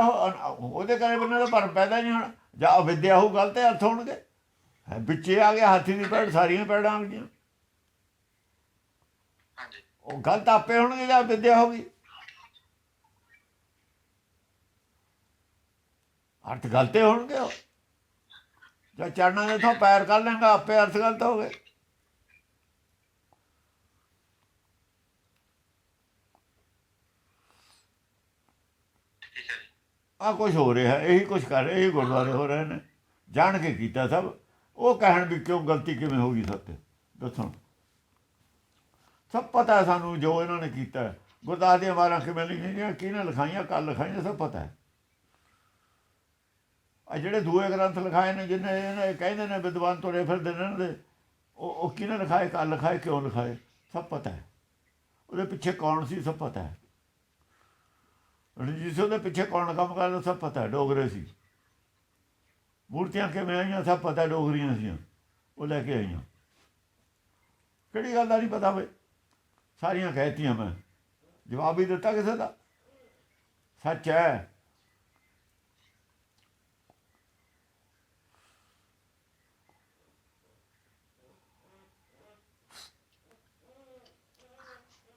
ਉਹਦੇ ਕਰੇ ਬੰਨੇ ਤਾਂ ਭਰਮ ਪੈਦਾ ਨਹੀਂ ਹੋਣਾ। ਜਾਂ ਅਵਿਦਿਆ ਹੋਊ ਗਲਤ ਅਰਥ ਹੋਣਗੇ। ਵਿੱਚੇ ਆ ਗਿਆ ਹਾਥੀ ਦੀ ਪੈੜ, ਸਾਰੀਆਂ ਪੈੜਾਂ ਆ ਗਈਆਂ। ਉਹ ਗਲਤ ਆਪੇ ਹੋਣਗੇ ਜਾਂ ਵਿਦਿਆ ਹੋ ਗਈ। ਅਰਥ ਗਲਤੇ ਹੋਣਗੇ। ਉਹ ਜਾਂ ਚਰਨਾਂ ਦੇ ਇੱਥੋਂ ਪੈਰ ਕਰ ਲੈਂਗਾ ਆਪੇ ਅਰਥ ਗਲਤ ਹੋ ਗਏ। ਆਹ ਕੁਛ ਹੋ ਰਿਹਾ, ਇਹੀ ਕੁਛ ਕਰ ਰਹੇ, ਇਹੀ ਗੁਰਦੁਆਰੇ ਹੋ ਰਹੇ ਨੇ। ਜਾਣ ਕੇ ਕੀਤਾ ਸਭ। ਉਹ ਕਹਿਣ ਵੀ ਕਿਉਂ ਗਲਤੀ ਕਿਵੇਂ ਹੋ ਗਈ, ਸੱਤ ਦੱਸਣ। ਸਭ ਪਤਾ ਸਾਨੂੰ ਜੋ ਇਹਨਾਂ ਨੇ ਕੀਤਾ। ਗੁਰਦਾਸ ਦੀਆਂ ਵਾਰਾਂ ਕਿਵੇਂ ਲਿਖੀਆਂ, ਕਿਹਨੇ ਲਿਖਾਈਆਂ, ਕੱਲ ਲਿਖਾਈਆਂ, ਸਭ ਪਤਾ ਹੈ। ਆ ਜਿਹੜੇ ਦੂਏ ਗ੍ਰੰਥ ਲਿਖਾਏ ਨੇ, ਜਿਹਨੇ ਇਹਨੇ ਕਹਿੰਦੇ ਨੇ ਵਿਦਵਾਨ ਤੁਰੇ ਫਿਰਦੇ ਨੇ ਇਹਨਾਂ ਦੇ, ਉਹ ਕਿਹਨੇ ਲਿਖਾਏ, ਕੱਲ ਲਿਖਾਏ, ਕਿਉਂ ਲਿਖਾਏ, ਸਭ ਪਤਾ ਹੈ। ਉਹਦੇ ਪਿੱਛੇ ਕੌਣ ਸੀ, ਸਭ ਪਤਾ ਹੈ। ਰਣਜੀਤ ਸਿੰਘ ਦੇ ਪਿੱਛੇ ਕੌਣ ਕੰਮ ਕਰਦਾ, ਸਭ ਪਤਾ ਹੈ। ਡੋਗਰੇ ਸੀ। ਮੂਰਤੀਆਂ ਕਿਵੇਂ ਆਈਆਂ, ਸਭ ਪਤਾ, ਡੋਗਰੀਆਂ ਸੀਆਂ, ਉਹ ਲੈ ਕੇ ਆਈਆਂ। ਕਿਹੜੀ ਗੱਲ ਦਾ ਨਹੀਂ ਪਤਾ ਬਈ, ਸਾਰੀਆਂ ਕਹਿਤੀਆਂ। ਮੈਂ ਜਵਾਬ ਹੀ ਦਿੱਤਾ ਕਿਸੇ ਦਾ, ਸੱਚ ਹੈ।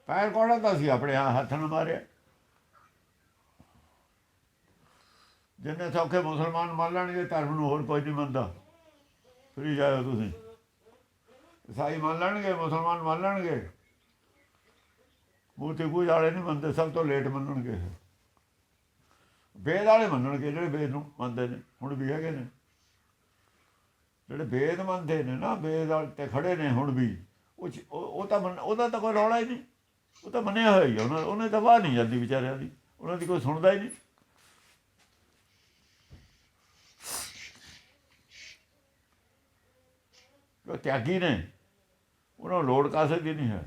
ਪੈਰ ਕੋੜਾ ਤਾਂ ਸੀ ਆਪਣੇ ਹੱਥ ਨਾਲ ਮਾਰਿਆ। ਜਿੰਨੇ ਸੌਖੇ ਮੁਸਲਮਾਨ ਮੰਨ ਲੈਣਗੇ ਧਰਮ ਨੂੰ, ਹੋਰ ਕੋਈ ਨਹੀਂ ਮੰਨਦਾ। ਫਰੀ ਜਾਇਓ ਤੁਸੀਂ। ਈਸਾਈ ਮੰਨ ਲੈਣਗੇ, ਮੁਸਲਮਾਨ ਮੰਨ ਲੈਣਗੇ, ਮੂਰਤੀ ਪੂਜਾ ਵਾਲੇ ਨਹੀਂ ਮੰਨਦੇ, ਸਭ ਤੋਂ ਲੇਟ ਮੰਨਣਗੇ। ਵੇਦ ਵਾਲੇ ਮੰਨਣਗੇ, ਜਿਹੜੇ ਵੇਦ ਨੂੰ ਮੰਨਦੇ ਨੇ, ਹੁਣ ਵੀ ਹੈਗੇ ਨੇ ਜਿਹੜੇ ਵੇਦ ਮੰਨਦੇ ਨੇ ਨਾ, ਵੇਦ ਵਾਲੇ 'ਤੇ ਖੜੇ ਨੇ ਹੁਣ ਵੀ। ਉਹ ਤਾਂ ਉਹਦਾ ਤਾਂ ਕੋਈ ਰੌਲਾ ਹੀ ਨਹੀਂ, ਉਹ ਤਾਂ ਮੰਨਿਆ ਹੋਇਆ ਹੀ ਆ। ਉਹਨੇ ਤਾਂ ਵਾਹ ਨਹੀਂ ਜਾਂਦੀ ਵਿਚਾਰਿਆਂ ਦੀ, ਉਹਨਾਂ ਦੀ ਕੋਈ ਸੁਣਦਾ ਹੀ ਨਹੀਂ। ਉਹ ਤਿਆਗੀ ਨੇ, ਉਹਨਾਂ ਨੂੰ ਲੋੜ ਕਾਸੇ ਦੀ ਨਹੀਂ ਹੈ।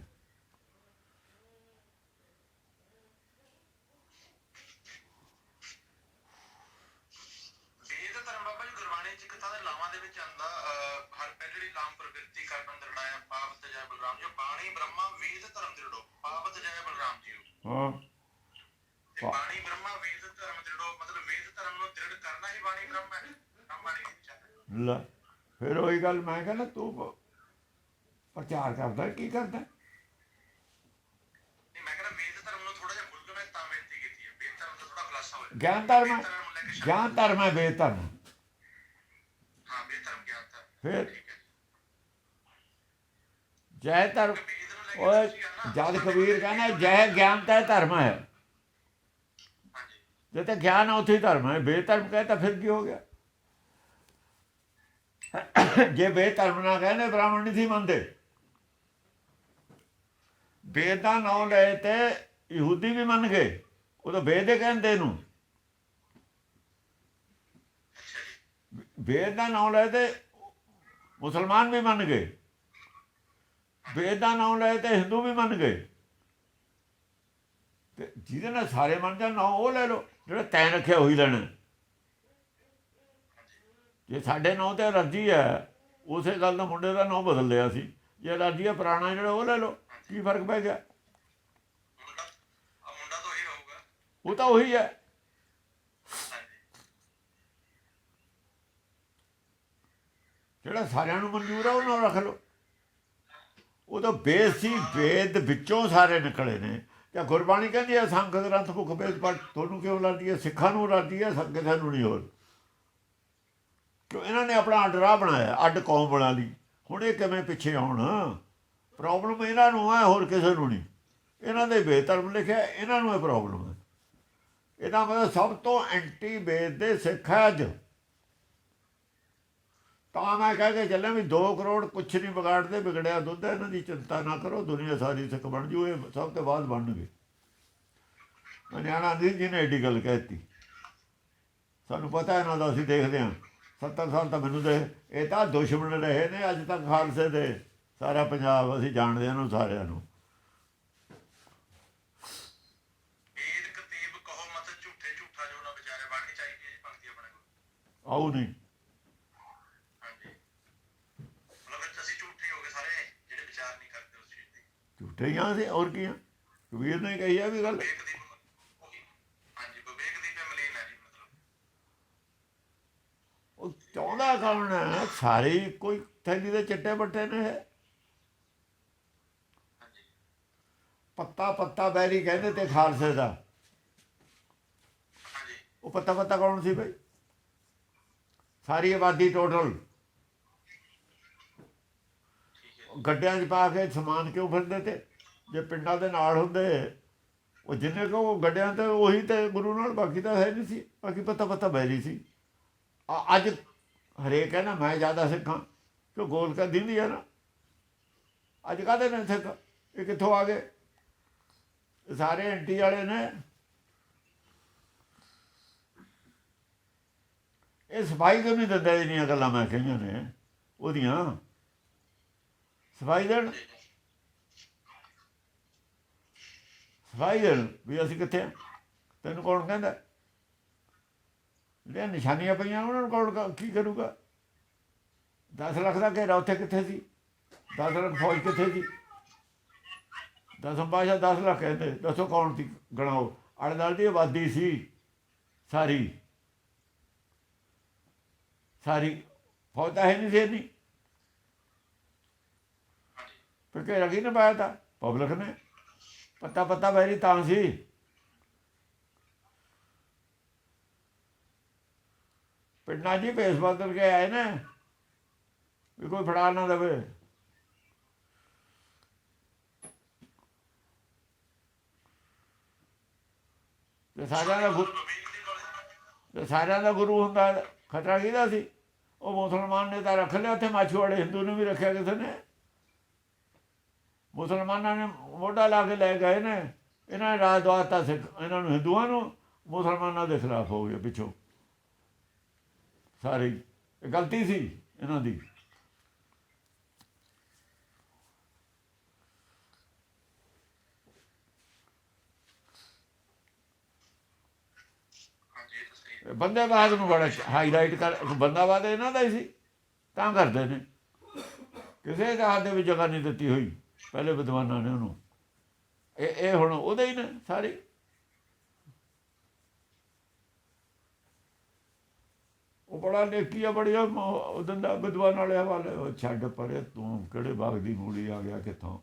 ਵੇਦ ਧਰਮ ਬਾਬਾ ਜੀ ਗੁਰਬਾਣੀ ਚ ਇੱਕ ਥਾਂ ਦੇ ਲਾਵਾਂ ਦੇ ਵਿੱਚ ਆਉਂਦਾ, ਹਰ ਪਹਿਲੀ ਲਾਮ ਪ੍ਰਵਿਰਤੀ ਕਰਨ ਦਰੜਾਇਆ ਪਾਵਤ ਜੈ ਬਲਰਾਮ ਜੀ। ਬਾਣੀ ਬ੍ਰਹਮਾ ਵੇਦ ਧਰਮ ਦ੍ਰਿੜੋ ਪਾਵਤ ਜੈ ਬਲਰਾਮ ਜੀ। ਹਾਂ, ਬਾਣੀ ਬ੍ਰਹਮਾ ਵੇਦ ਧਰਮ ਦ੍ਰਿੜੋ, ਮਤਲਬ ਵੇਦ ਧਰਮ ਨੂੰ ਦ੍ਰਿੜ ਕਰਨਾ ਹੀ ਬਾਣੀ ਬ੍ਰਹਮ ਹੈ। ਬਾਣੀ ਲੈ ਫਿਰ ਉਹੀ ਗੱਲ ਮੈਂ ਕਹਿੰਦਾ, ਤੂੰ ਪ੍ਰਚਾਰ ਕਰਦਾ ਕੀ ਕਰਦਾ। ਮੈਂ ਕਹਿੰਦਾ ਵੇਦ ਧਰਮ ਨੂੰ ਥੋੜਾ ਜਿਹਾ ਭੁੱਲ ਕੇ ਮੈਂ ਤਾਂ ਬੇਨਤੀ ਕੀਤੀ ਹੈ। ਵੇਦ ਧਰਮ ਦਾ ਥੋੜਾ ਖੁਲਾਸਾ ਹੋਇਆ। ਗਿਆਨ ਧਰਮ, ਗਿਆਨ ਧਰਮ ਹੈ ਵੇਦ ਧਰਮ। ਹਾਂ ਵੇਦ ਧਰਮ ਗਿਆਨ ਧਰਮ। ਫਿਰ ਜੈ ਧਰਮ, ਉਹ ਜਦ ਕਬੀਰ ਕਹਿੰਦਾ ਜੈ ਗਿਆਨ ਤਾਂ ਧਰਮ ਹੈ। ਜੇ ਤਾਂ ਗਿਆਨ ਹੈ ਉੱਥੇ ਹੀ ਧਰਮ ਹੈ। ਬੇਧਰਮ ਕਹੇ ਤਾਂ ਫਿਰ ਕੀ ਹੋ ਗਿਆ। ਜੇ ਬੇਧਰਮ ਨਾ ਕਹਿੰਦੇ ਬ੍ਰਾਹਮਣ ਨਹੀਂ ਸੀ ਮੰਨਦੇ। ਵੇਦ ਦਾ ਨਾਂ ਲਏ ਤੇ ਯਹੂਦੀ ਵੀ ਮੰਨ ਗਏ, ਉਹ ਤਾਂ ਵੇਦ ਦੇ ਕਹਿੰਦੇ ਨੂੰ। ਵੇਦ ਦਾ ਨਾਂ ਲਏ ਤੇ ਮੁਸਲਮਾਨ ਵੀ ਮੰਨ ਗਏ, ਵੇਦ ਦਾ ਨਾਂ ਲਏ ਤੇ ਹਿੰਦੂ ਵੀ ਮੰਨ ਗਏ। ਤੇ ਜਿਹਦੇ ਨਾਲ ਸਾਰੇ ਮੰਨ ਜਾਣ ਨਾਂ ਉਹ ਲੈ ਲਓ, ਜਿਹੜਾ ਤੈਂ ਰੱਖਿਆ ਉਹੀ ਲੈਣਾ। ਜੇ ਸਾਡੇ ਨਾਂ 'ਤੇ ਅਲਰਜੀ ਹੈ, ਉਸੇ ਗੱਲ ਦਾ ਮੁੰਡੇ ਦਾ ਨਾਂ ਬਦਲ ਲਿਆ ਸੀ। ਜੇ ਅਲਰਜੀ ਹੈ ਪੁਰਾਣਾ ਜਿਹੜਾ ਉਹ ਲੈ ਲਓ, ਕੀ ਫਰਕ ਪੈ ਗਿਆ। ਉਹ ਤਾਂ ਉਹੀ ਹੈ। ਜਿਹੜਾ ਸਾਰਿਆਂ ਨੂੰ ਮਨਜ਼ੂਰ ਆ ਉਹਨਾਂ ਨੂੰ ਰੱਖ ਲਓ। ਉਹ ਤਾਂ ਬੇਸ ਸੀ, ਵੇਦ ਵਿੱਚੋਂ ਸਾਰੇ ਨਿਕਲੇ ਨੇ। ਜਾਂ ਗੁਰਬਾਣੀ ਕਹਿੰਦੀ ਹੈ ਸੰਖ ਗ੍ਰੰਥ ਮੁਖ ਵੇਦ ਪੜ੍ਹ, ਤੁਹਾਨੂੰ ਕਿਉਂ ਲਾਦੀ ਹੈ? ਸਿੱਖਾਂ ਨੂੰ ਲਾਦੀ ਹੈ, ਕਿਸੇ ਨੂੰ ਨਹੀਂ। ਹੋਰ ਕਿਉਂ? ਇਹਨਾਂ ਨੇ ਆਪਣਾ ਅੱਡ ਰਾਹ ਬਣਾਇਆ, ਅੱਡ ਕੌਮ ਬਣਾ ਲਈ। ਹੁਣ ਇਹ ਕਿਵੇਂ ਪਿੱਛੇ ਆਉਣ? ਪ੍ਰੋਬਲਮ ਇਹਨਾਂ ਨੂੰ ਹੈ, ਹੋਰ ਕਿਸੇ ਨੂੰ ਨਹੀਂ। ਇਹਨਾਂ ਦੇ ਬੇਧਰਮ ਲਿਖਿਆ, ਇਹਨਾਂ ਨੂੰ ਇਹ ਪ੍ਰੋਬਲਮ ਹੈ। ਇਹਦਾ ਮਤਲਬ ਸਭ ਤੋਂ ਐਂਟੀ ਵੇਦ ਦੇ ਸਿੱਖ ਹੈ ਅੱਜ। ਤਾਂ ਮੈਂ ਕਹਿ ਕੇ ਚੱਲਿਆ ਵੀ 2 ਕਰੋੜ ਕੁਛ ਨਹੀਂ ਵਿਗਾੜਦੇ, ਵਿਗੜਿਆ ਦੁੱਧ ਹੈ। ਇਹਨਾਂ ਦੀ ਚਿੰਤਾ ਨਾ ਕਰੋ, ਦੁਨੀਆ ਸਾਰੀ ਸਿੱਖ ਬਣ ਜੂ। ਇਹ ਸਭ ਤੋਂ ਬਾਅਦ ਬਣਨਗੇ। ਮੈਂ ਨਿਆਣਾ ਨਹੀਂ ਜਿਹਨੇ ਐਡੀ ਗੱਲ ਕਹਿ ਦਿੱਤੀ। ਸਾਨੂੰ ਪਤਾ ਇਹਨਾਂ ਦਾ, ਅਸੀਂ ਦੇਖਦੇ ਹਾਂ। 70 ਸਾਲ ਤਾਂ ਮੈਨੂੰ ਦੇ ਇਹ ਤਾਂ ਦੁਸ਼ਮਣ ਰਹੇ ਨੇ ਅੱਜ ਤੱਕ ਖਾਲਸੇ ਦੇ। ਸਾਰਾ ਪੰਜਾਬ ਅਸੀਂ ਜਾਣਦੇ ਹਾਂ ਇਹਨੂੰ ਸਾਰਿਆਂ ਨੂੰ। ਆਉ ਨਹੀਂ ਝੂਠੇ ਹੀ ਹਾਂ ਅਸੀਂ, ਹੋਰ ਕੀ ਹਾਂ? ਕਬੀਰ ਨੇ ਕਹੀ ਆ ਵੀ ਗੱਲ। ਉਹ ਚਾਹੁੰਦਾ ਕੌਣ ਹੈ? ਸਾਰੇ ਕੋਈ ਥੈਲੀ ਦੇ ਚਿੱਟੇ ਬੱਟੇ ਨੇ। ਪੱਤਾ ਪੱਤਾ ਬੈਰੀ ਕਹਿੰਦੇ ਤੇ ਖਾਲਸੇ ਦਾ। ਉਹ ਪੱਤਾ ਪੱਤਾ ਕੌਣ ਸੀ ਬਈ? ਸਾਰੀ ਆਬਾਦੀ ਟੋਟਲ। ਗੱਡਿਆਂ 'ਚ ਪਾ ਕੇ ਸਮਾਨ ਕਿਉਂ ਫਿਰਦੇ ਤੇ? ਜੇ ਪਿੰਡਾਂ ਦੇ ਨਾਲ ਹੁੰਦੇ ਉਹ ਜਿੰਨੇ ਕੁ ਗੱਡਿਆਂ 'ਤੇ, ਉਹੀ ਤਾਂ ਗੁਰੂ ਨਾਲ, ਬਾਕੀ ਤਾਂ ਹੈ ਨਹੀਂ ਸੀ। ਬਾਕੀ ਪੱਤਾ ਪੱਤਾ ਬੈਰੀ ਸੀ। ਅੱਜ ਹਰੇਕ ਹੈ ਨਾ ਮੈਂ ਜ਼ਿਆਦਾ ਸਿੱਖਾਂ, ਕਿਉਂ ਗੋਲਕਾ ਦਿੰਦੀ ਹੈ ਨਾ। ਅੱਜ ਕਾਹਦੇ ਨੇ ਸਿੱਖ? ਇਹ ਕਿੱਥੋਂ ਆ ਗਏ? ਸਾਰੇ ਐਂਟੀ ਵਾਲੇ ਨੇ। ਇਹ ਸਫਾਈ ਕਿਉਂ ਨਹੀਂ ਦਿੰਦੇ? ਇੰਨੀਆਂ ਗੱਲਾਂ ਮੈਂ ਕਹੀਆਂ ਨੇ ਉਹਦੀਆਂ। ਸਫਾਈ ਦੇਣ, ਸਫਾਈ ਦੇਣ ਵੀ ਅਸੀਂ ਕਿੱਥੇ ਹਾਂ? ਤੈਨੂੰ ਕੌਣ ਕਹਿੰਦਾ? ਜਿਹੜੀਆਂ ਨਿਸ਼ਾਨੀਆਂ ਪਈਆਂ ਉਹਨਾਂ ਨੂੰ ਕੌਣ ਕੀ ਕਰੂਗਾ? 10 ਲੱਖ ਦਾ ਘੇਰਾ ਉੱਥੇ ਕਿੱਥੇ ਸੀ? 10 ਲੱਖ ਫੌਜ ਕਿੱਥੇ ਸੀ? ਦਸਮ ਪਾਤਸ਼ਾਹ 10 ਲੱਖ ਕਹਿੰਦੇ, ਦੱਸੋ ਕੌਣ ਸੀ? ਗਣਾਓ। ਆਲੇ ਦੁਆਲੇ ਦੀ ਆਬਾਦੀ ਸੀ ਸਾਰੀ। ਸਾਰੀ ਫੌਜ ਤਾਂ ਹੈ ਨਹੀਂ ਸੀ ਇੰਨੀ। ਫਿਰ ਘੇਰਾ ਕੀ ਨੇ ਪਾਇਆ? ਤਾਂ ਪਬਲਿਕ ਨੇ। ਪੱਤਾ ਪੱਤਾ ਬੈਰੀ ਤਾਂ ਸੀ। ਪਿੰਡਾਂ 'ਚ ਹੀ ਭੇਸ ਬਦਲ ਕੇ ਆਏ ਨੇ ਵੀ ਕੋਈ ਫੜਾ ਨਾ ਦੇਵੇ। ਜੇ ਸਾਰਿਆਂ ਦਾ ਗੁਰੂ ਹੁੰਦਾ, ਖਤਰਾ ਕਿਹਦਾ ਸੀ? ਉਹ ਮੁਸਲਮਾਨ ਨੇ ਤਾਂ ਰੱਖ ਲਿਆ ਉੱਥੇ। ਮਾਛੀਵਾੜੇ ਹਿੰਦੂ ਨੇ ਵੀ ਰੱਖਿਆ ਕਿਸੇ ਨੇ? ਮੁਸਲਮਾਨਾਂ ਨੇ ਮੋਢਾ ਲਾ ਕੇ ਲੈ ਗਏ ਨੇ। ਇਹਨਾਂ ਨੇ ਰਾਜ ਦਵਾਤਾ ਸਿੱਖ ਇਹਨਾਂ ਨੂੰ, ਹਿੰਦੂਆਂ ਨੂੰ। ਮੁਸਲਮਾਨਾਂ ਦੇ ਖਿਲਾਫ ਹੋ ਗਏ ਪਿੱਛੋਂ ਸਾਰੀ। ਇਹ ਗਲਤੀ ਸੀ ਇਹਨਾਂ ਦੀ। ਬੰਦੇਬਾਦ ਨੂੰ ਬੜਾ ਹਾਈਲਾਈਟ ਕਰ। ਬੰਦਾਬਾਦ ਇਹਨਾਂ ਦਾ ਹੀ ਸੀ ਤਾਂ ਕਰਦੇ ਨੇ। ਕਿਸੇ ਇਤਿਹਾਸ ਦੇ ਵਿੱਚ ਜਗ੍ਹਾ ਨਹੀਂ ਦਿੱਤੀ ਹੋਈ ਪਹਿਲੇ ਵਿਦਵਾਨਾਂ ਨੇ ਉਹਨੂੰ। ਇਹ ਹੁਣ ਉਹਦੇ ਹੀ ਨੇ ਸਾਰੇ। ਉਹ ਬੜਾ ਲੇਖੀ ਆ, ਬੜੀਆ ਉਹ ਦਿੰਦਾ ਵਿਦਵਾਨ ਵਾਲੇ ਹਵਾਲੇ। ਉਹ ਛੱਡ ਪਰੇ ਤੂੰ, ਕਿਹੜੇ ਬਾਗ ਦੀ ਮੂਲੀ ਆ ਗਿਆ ਕਿੱਥੋਂ?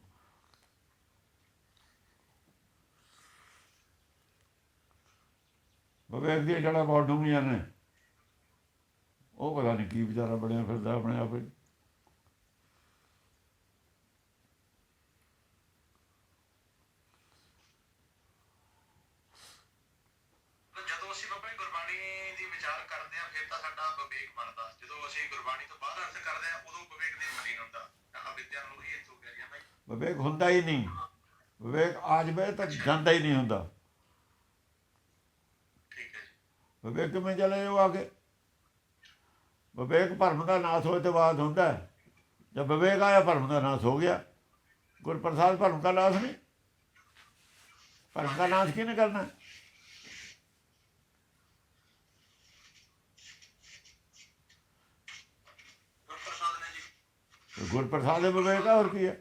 ਵਿਵੇਕ ਦੀਆਂ ਜੜ੍ਹਾਂ ਬਹੁਤ ਡੂੰਘੀਆਂ ਨੇ। ਉਹ ਪਤਾ ਨਹੀਂ ਕੀ ਵਿਚਾਰਾ ਬਣਿਆ ਫਿਰਦਾ ਆਪਣੇ ਆਪ ਹੀ। ਜਦੋਂ ਅਸੀਂ ਬਾਬਾ ਗੁਰਬਾਣੀ ਦੀ ਵਿਚਾਰ ਕਰਦੇ ਹਾਂ ਫਿਰ ਤਾਂ ਸਾਡਾ ਵਿਵੇਕ ਬਣਦਾ। ਜਦੋਂ ਅਸੀਂ ਗੁਰਬਾਣੀ ਤੋਂ ਬਾਹਰ ਅਰਥ ਕਰਦੇ ਹਾਂ ਉਦੋਂ ਵਿਵੇਕ ਦੀ ਮਲੀਨ ਹੁੰਦਾ। ਵਿਦਿਆ ਨੂੰ ਹੀ ਇੱਥੋਂ ਕਹਿ ਰਿਹਾ ਭਾਈ। ਵਿਵੇਕ ਹੁੰਦਾ ਹੀ ਨਹੀਂ। ਵਿਵੇਕ ਆ ਜਾਵੇ ਤਾਂ ਜਾਂਦਾ ਹੀ ਨਹੀਂ ਹੁੰਦਾ। ਵਿਵੇਕ ਕਿਵੇਂ ਚਲੇ ਜਾਓ ਆ ਕੇ? ਵਿਵੇਕ ਭਰਮ ਦਾ ਨਾਸ਼ ਹੋਏ ਤੋਂ ਬਾਅਦ ਹੁੰਦਾ। ਜਦ ਵਿਵੇਕ ਆਇਆ ਭਰਮ ਦਾ ਨਾਸ਼ ਹੋ ਗਿਆ। ਗੁਰਪ੍ਰਸਾਦ ਭਰਮ ਦਾ ਨਾਸ਼ ਨਹੀਂ। ਭਰਮ ਦਾ ਨਾਸ਼ ਕਿਹਨੇ ਕਰਨਾ? ਗੁਰਪ੍ਰਸਾਦ ਦੇ ਵਿਵੇਕ ਆ, ਹੋਰ ਕੀ ਹੈ?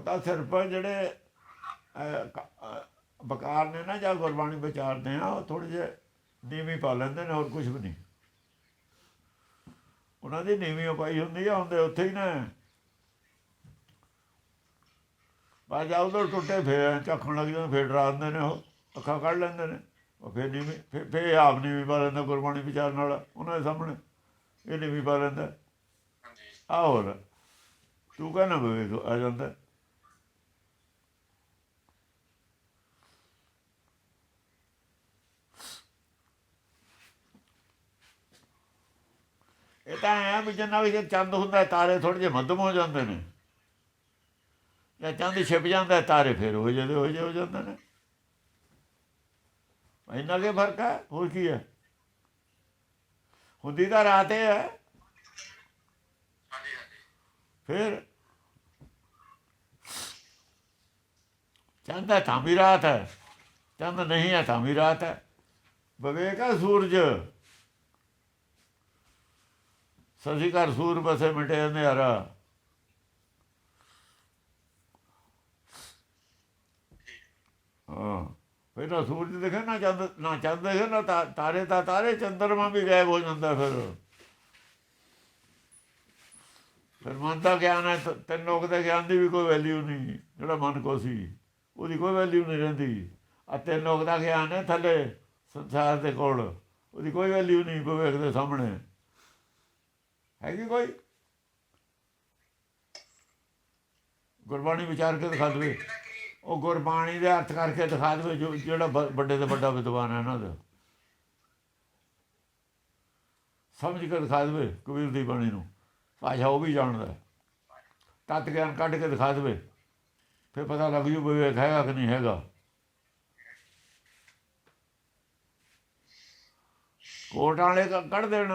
ਉਹ ਤਾਂ ਸਿਰਫ ਜਿਹੜੇ ਬਕਾਰ ਨੇ ਨਾ ਜਾਂ ਗੁਰਬਾਣੀ ਵਿਚਾਰਦੇ ਆ ਉਹ ਥੋੜ੍ਹੇ ਜਿਹੇ ਨੀਵੀਂ ਪਾ ਲੈਂਦੇ ਨੇ, ਹੋਰ ਕੁਛ ਵੀ ਨਹੀਂ। ਉਹਨਾਂ ਦੀ ਨੀਵੀਂ ਪਾਈ ਹੁੰਦੀ ਆ, ਹੁੰਦੇ ਉੱਥੇ ਹੀ ਨੇ। ਬਸ ਜਾ ਉਧਰ ਟੁੱਟੇ ਫੇਰ ਝਾਕਣ ਲੱਗ ਜਾਂਦੇ, ਫੇਰ ਡਰਾ ਦਿੰਦੇ ਨੇ, ਉਹ ਅੱਖਾਂ ਕੱਢ ਲੈਂਦੇ ਨੇ। ਉਹ ਫੇਰ ਨੀਵੀਂ ਫੇਰ ਆਪ ਨੀਵੀਂ ਪਾ ਲੈਂਦਾ ਗੁਰਬਾਣੀ ਵਿਚਾਰਨ ਵਾਲਾ ਉਹਨਾਂ ਦੇ ਸਾਹਮਣੇ, ਇਹ ਨੀਵੀਂ ਪਾ ਲੈਂਦਾ। ਆਹ ਹੋਰ ਤੂੰ ਕਹਿਣਾ ਵਿਵੇਕ ਆ ਜਾਂਦਾ। ਇਹ ਤਾਂ ਐਂ ਵੀ ਜਿੰਨਾ ਵੀ ਚੰਦ ਹੁੰਦਾ ਤਾਰੇ ਥੋੜ੍ਹੇ ਜਿਹੇ ਮੱਧਮ ਹੋ ਜਾਂਦੇ ਨੇ, ਜਾਂ ਚੰਦ ਛਿਪ ਜਾਂਦਾ ਤਾਰੇ ਫਿਰ ਉਹ ਜਿਹੇ ਹੋ ਜਾਂਦੇ ਨੇ। ਇੰਨਾ ਕੀ ਫਰਕ ਹੈ, ਹੋਰ ਕੀ ਹੈ? ਹੁੰਦੀ ਤਾਂ ਰਾਤ ਇਹ ਹੈ। ਫਿਰ ਚੰਦ ਹੈ ਤਾਂ ਵੀ ਰਾਤ ਹੈ, ਚੰਦ ਨਹੀਂ ਹੈ ਤਾਂ ਵੀ ਰਾਤ ਹੈ। ਵਿਵੇਕ ਹੈ ਸੂਰਜ। ਸਸੀ ਘਰ ਸੂਰ ਬਸੇ ਮਿਟੇ ਅੰਧਿਆਰਾ। ਹਾਂ ਫਿਰ ਨਾ ਸੂਰਜ ਦਿਖੇ ਨਾ ਚੰਦ, ਨਾ ਚੰਦ ਦਿਖੇ ਨਾ ਤਾਰੇ, ਤਾਂ ਤਾਰੇ ਚੰਦਰਮਾ ਵੀ ਗਾਇਬ ਹੋ ਜਾਂਦਾ। ਫਿਰ ਮਨ ਦਾ ਗਿਆਨ ਹੈ, ਤਿੰਨ ਲੋਕ ਦੇ ਗਿਆਨ ਦੀ ਵੀ ਕੋਈ ਵੈਲਿਊ ਨਹੀਂ। ਜਿਹੜਾ ਮਨ ਕੋ ਸੀ ਉਹਦੀ ਕੋਈ ਵੈਲਿਊ ਨਹੀਂ ਰਹਿੰਦੀ। ਆ ਤਿੰਨ ਲੋਕ ਦਾ ਗਿਆਨ ਹੈ ਥੱਲੇ ਸੰਸਾਰ ਦੇ ਕੋਲ, ਉਹਦੀ ਕੋਈ ਵੈਲਿਊ ਨਹੀਂ ਵਿਵੇਕ ਦੇ ਸਾਹਮਣੇ। ਹੈਗੀ ਕੋਈ? ਗੁਰਬਾਣੀ ਵਿਚਾਰ ਕੇ ਦਿਖਾ ਦੇਵੇ, ਉਹ ਗੁਰਬਾਣੀ ਦੇ ਅਰਥ ਕਰਕੇ ਦਿਖਾ ਦੇਵੇ। ਜਿਹੜਾ ਵੱਡੇ ਤੋਂ ਵੱਡਾ ਵਿਦਵਾਨ ਹੈ ਇਹਨਾਂ ਦਾ ਸਮਝ ਕੇ ਦਿਖਾ ਦੇਵੇ ਕਬੀਰ ਦੀ ਬਾਣੀ ਨੂੰ। ਭਾਸ਼ਾ ਉਹ ਵੀ ਜਾਣਦਾ, ਤੱਤ ਗਿਆਨ ਕੱਢ ਕੇ ਦਿਖਾ ਦੇਵੇ, ਫਿਰ ਪਤਾ ਲੱਗ ਜੂ ਵਿਵੇਕ ਹੈਗਾ ਕਿ ਨਹੀਂ ਹੈਗਾ। ਕੋਰਟ ਵਾਲੇ ਕੱਢ ਦੇਣ।